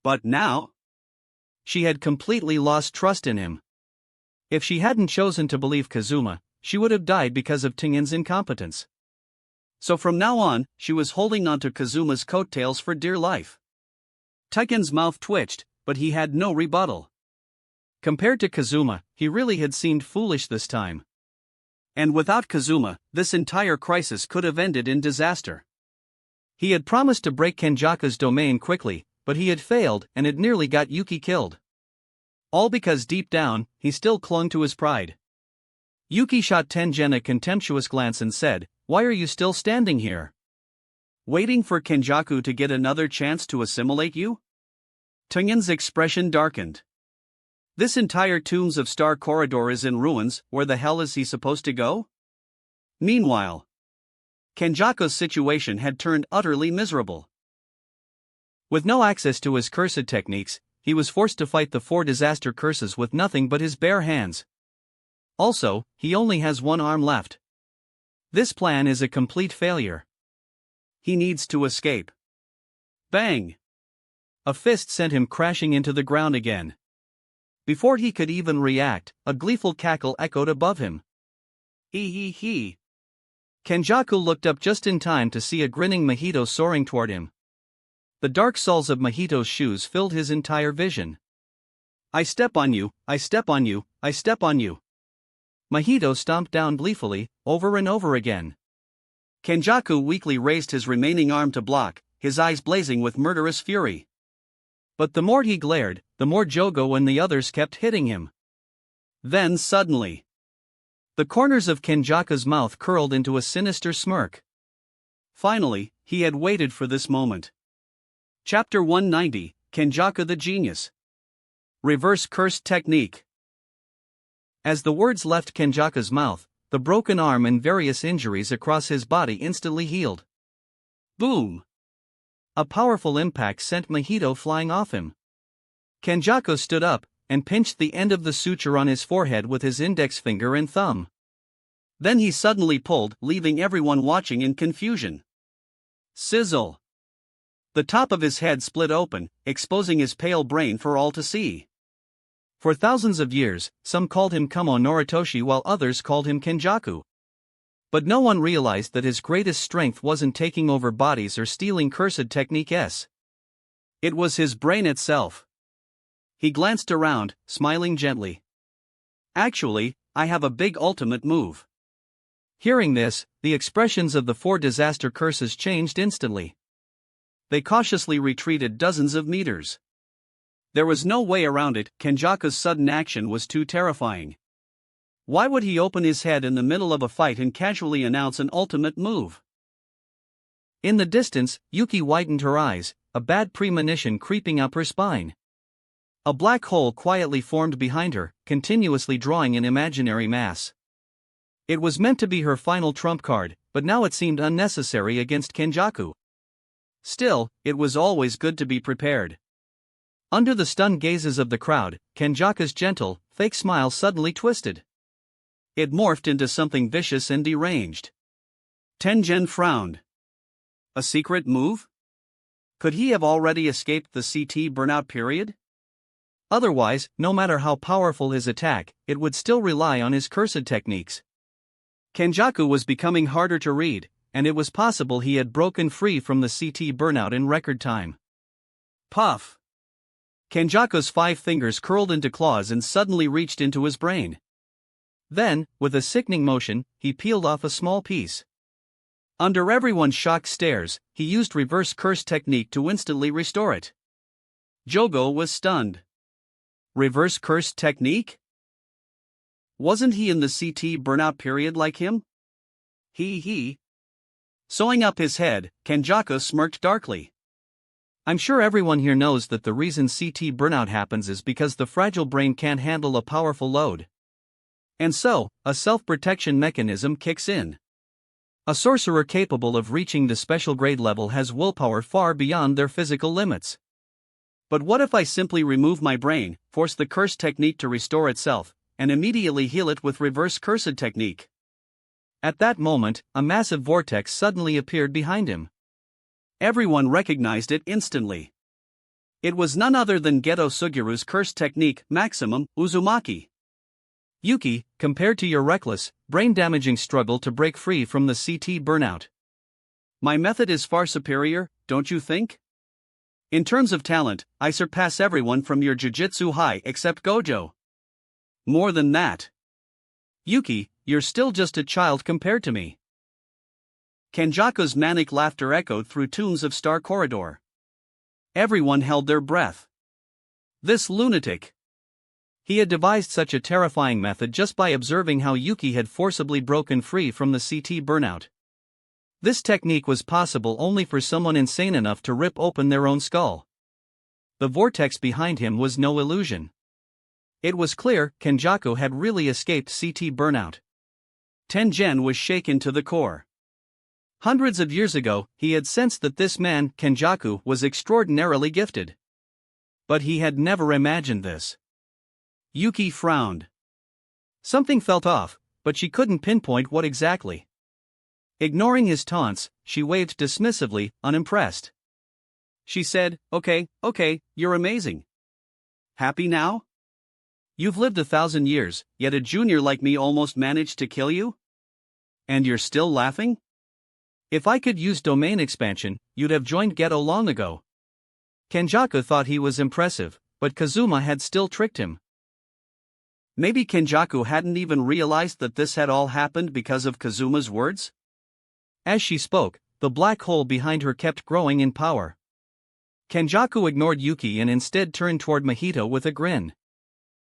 But now? She had completely lost trust in him. If she hadn't chosen to believe Kazuma, she would have died because of Tengin's incompetence. So from now on, she was holding onto Kazuma's coattails for dear life. Tengin's mouth twitched, but he had no rebuttal. Compared to Kazuma, he really had seemed foolish this time. And without Kazuma, this entire crisis could have ended in disaster. He had promised to break Kenjaku's domain quickly, but he had failed and it nearly got Yuki killed. All because deep down, he still clung to his pride. Yuki shot Tenjin a contemptuous glance and said, "Why are you still standing here? Waiting for Kenjaku to get another chance to assimilate you?" Tengin's expression darkened. This entire Tombs of Star corridor is in ruins, where the hell is he supposed to go? Meanwhile, Kenjaku's situation had turned utterly miserable. With no access to his cursed techniques, he was forced to fight the 4 disaster curses with nothing but his bare hands. Also, he only has one arm left. This plan is a complete failure. He needs to escape. Bang! A fist sent him crashing into the ground again. Before he could even react, a gleeful cackle echoed above him. Hee hee hee. Kenjaku looked up just in time to see a grinning Mahito soaring toward him. The dark soles of Mahito's shoes filled his entire vision. I step on you, I step on you, I step on you. Mahito stomped down gleefully, over and over again. Kenjaku weakly raised his remaining arm to block, his eyes blazing with murderous fury. But the more he glared, the more Jogo and the others kept hitting him. Then suddenly, the corners of Kenjaku's mouth curled into a sinister smirk. Finally, he had waited for this moment. Chapter 190, Kenjaku the Genius. Reverse Cursed Technique. As the words left Kenjaku's mouth, the broken arm and various injuries across his body instantly healed. Boom! A powerful impact sent Mahito flying off him. Kenjaku stood up, and pinched the end of the suture on his forehead with his index finger and thumb. Then he suddenly pulled, leaving everyone watching in confusion. Sizzle! The top of his head split open, exposing his pale brain for all to see. For thousands of years, some called him Kamo Noritoshi while others called him Kenjaku. But no one realized that his greatest strength wasn't taking over bodies or stealing cursed techniques. It was his brain itself. He glanced around, smiling gently. Actually, I have a big ultimate move. Hearing this, the expressions of the 4 disaster curses changed instantly. They cautiously retreated dozens of meters. There was no way around it. Kenjaku's sudden action was too terrifying. Why would he open his head in the middle of a fight and casually announce an ultimate move? In the distance, Yuki widened her eyes, a bad premonition creeping up her spine. A black hole quietly formed behind her, continuously drawing an imaginary mass. It was meant to be her final trump card, but now it seemed unnecessary against Kenjaku. Still, it was always good to be prepared. Under the stunned gazes of the crowd, Kenjaku's gentle, fake smile suddenly twisted. It morphed into something vicious and deranged. Tengen frowned. A secret move? Could he have already escaped the CT burnout period? Otherwise, no matter how powerful his attack, it would still rely on his cursed techniques. Kenjaku was becoming harder to read, and it was possible he had broken free from the CT burnout in record time. Puff! Kenjaku's 5 fingers curled into claws and suddenly reached into his brain. Then, with a sickening motion, he peeled off a small piece. Under everyone's shocked stares, he used reverse curse technique to instantly restore it. Jogo was stunned. Reverse curse technique? Wasn't he in the CT burnout period like him? He. Sewing up his head, Kenjaku smirked darkly. I'm sure everyone here knows that the reason CT burnout happens is because the fragile brain can't handle a powerful load. And so, a self-protection mechanism kicks in. A sorcerer capable of reaching the special grade level has willpower far beyond their physical limits. But what if I simply remove my brain, force the curse technique to restore itself, and immediately heal it with reverse cursed technique? At that moment, a massive vortex suddenly appeared behind him. Everyone recognized it instantly. It was none other than Geto Sugiru's curse technique, Maximum Uzumaki. Yuki, compared to your reckless, brain-damaging struggle to break free from the CT burnout, my method is far superior, don't you think? In terms of talent, I surpass everyone from your Jujutsu high except Gojo. More than that. Yuki, you're still just a child compared to me. Kenjaku's manic laughter echoed through tunes of Star Corridor. Everyone held their breath. This lunatic. He had devised such a terrifying method just by observing how Yuki had forcibly broken free from the CT burnout. This technique was possible only for someone insane enough to rip open their own skull. The vortex behind him was no illusion. It was clear Kenjaku had really escaped CT burnout. Tengen was shaken to the core. Hundreds of years ago, he had sensed that this man, Kenjaku, was extraordinarily gifted. But he had never imagined this. Yuki frowned. Something felt off, but she couldn't pinpoint what exactly. Ignoring his taunts, she waved dismissively, unimpressed. She said, okay, you're amazing. Happy now? You've lived 1,000 years, yet a junior like me almost managed to kill you? And you're still laughing? If I could use domain expansion, you'd have joined Ghetto long ago. Kenjaku thought he was impressive, but Kazuma had still tricked him. Maybe Kenjaku hadn't even realized that this had all happened because of Kazuma's words? As she spoke, the black hole behind her kept growing in power. Kenjaku ignored Yuki and instead turned toward Mahito with a grin.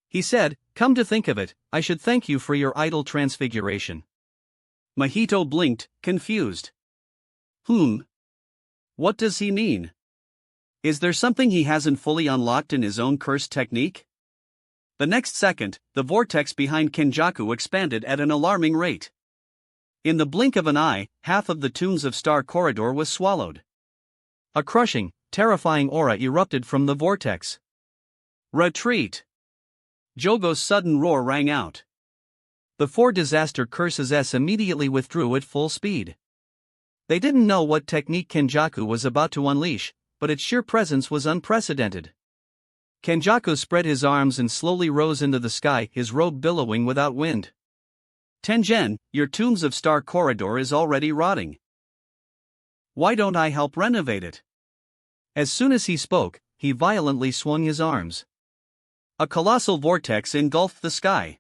He said, "Come to think of it, I should thank you for your idle transfiguration." Mahito blinked, confused. What does he mean? Is there something he hasn't fully unlocked in his own curse technique? The next second, the vortex behind Kenjaku expanded at an alarming rate. In the blink of an eye, half of the Tombs of Star corridor was swallowed. A crushing, terrifying aura erupted from the vortex. Retreat! Jogo's sudden roar rang out. The 4 disaster curses immediately withdrew at full speed. They didn't know what technique Kenjaku was about to unleash, but its sheer presence was unprecedented. Kenjaku spread his arms and slowly rose into the sky, his robe billowing without wind. "Tengen, your Tombs of Star corridor is already rotting. Why don't I help renovate it?" As soon as he spoke, he violently swung his arms. A colossal vortex engulfed the sky.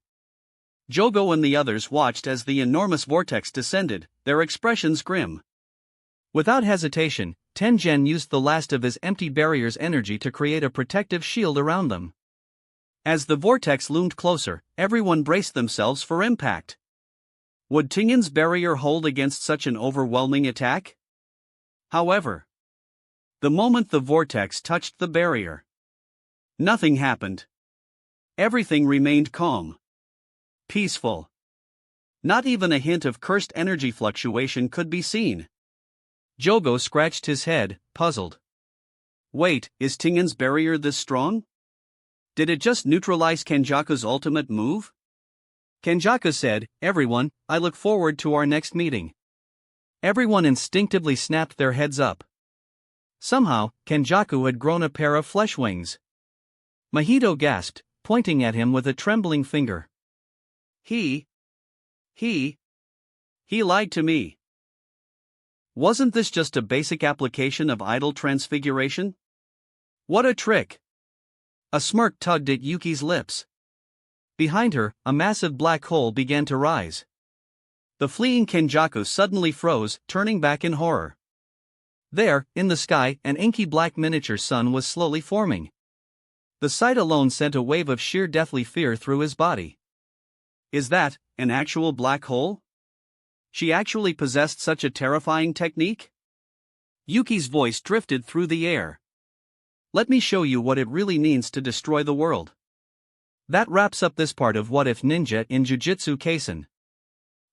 Jogo and the others watched as the enormous vortex descended, their expressions grim. Without hesitation, Tengen used the last of his empty barrier's energy to create a protective shield around them. As the vortex loomed closer, everyone braced themselves for impact. Would Tengen's barrier hold against such an overwhelming attack? However, the moment the vortex touched the barrier, nothing happened. Everything remained calm. Peaceful. Not even a hint of cursed energy fluctuation could be seen. Jogo scratched his head, puzzled. Wait, is Tengen's barrier this strong? Did it just neutralize Kenjaku's ultimate move? Kenjaku said, "Everyone, I look forward to our next meeting." Everyone instinctively snapped their heads up. Somehow, Kenjaku had grown a pair of flesh wings. Mahito gasped, pointing at him with a trembling finger. He lied to me. Wasn't this just a basic application of idle transfiguration? What a trick! A smirk tugged at Yuki's lips. Behind her, a massive black hole began to rise. The fleeing Kenjaku suddenly froze, turning back in horror. There, in the sky, an inky black miniature sun was slowly forming. The sight alone sent a wave of sheer deathly fear through his body. Is that an actual black hole? She actually possessed such a terrifying technique? Yuki's voice drifted through the air. Let me show you what it really means to destroy the world. That wraps up this part of What If Ninja in Jujutsu Kaisen.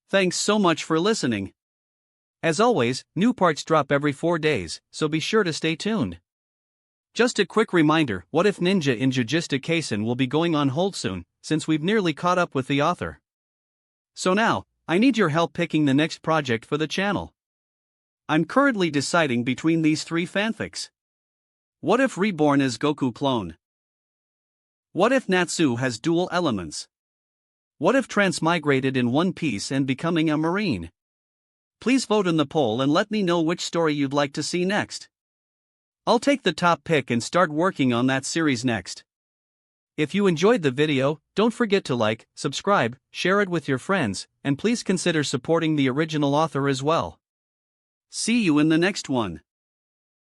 Thanks so much for listening. As always, new parts drop every 4 days, so be sure to stay tuned. Just a quick reminder, What If Ninja in Jujutsu Kaisen will be going on hold soon, since we've nearly caught up with the author. So now, I need your help picking the next project for the channel. I'm currently deciding between these 3 fanfics. What if Reborn is Goku clone? What if Natsu has dual elements? What if Transmigrated in One Piece and becoming a Marine? Please vote in the poll and let me know which story you'd like to see next. I'll take the top pick and start working on that series next. If you enjoyed the video, don't forget to like, subscribe, share it with your friends, and please consider supporting the original author as well. See you in the next one.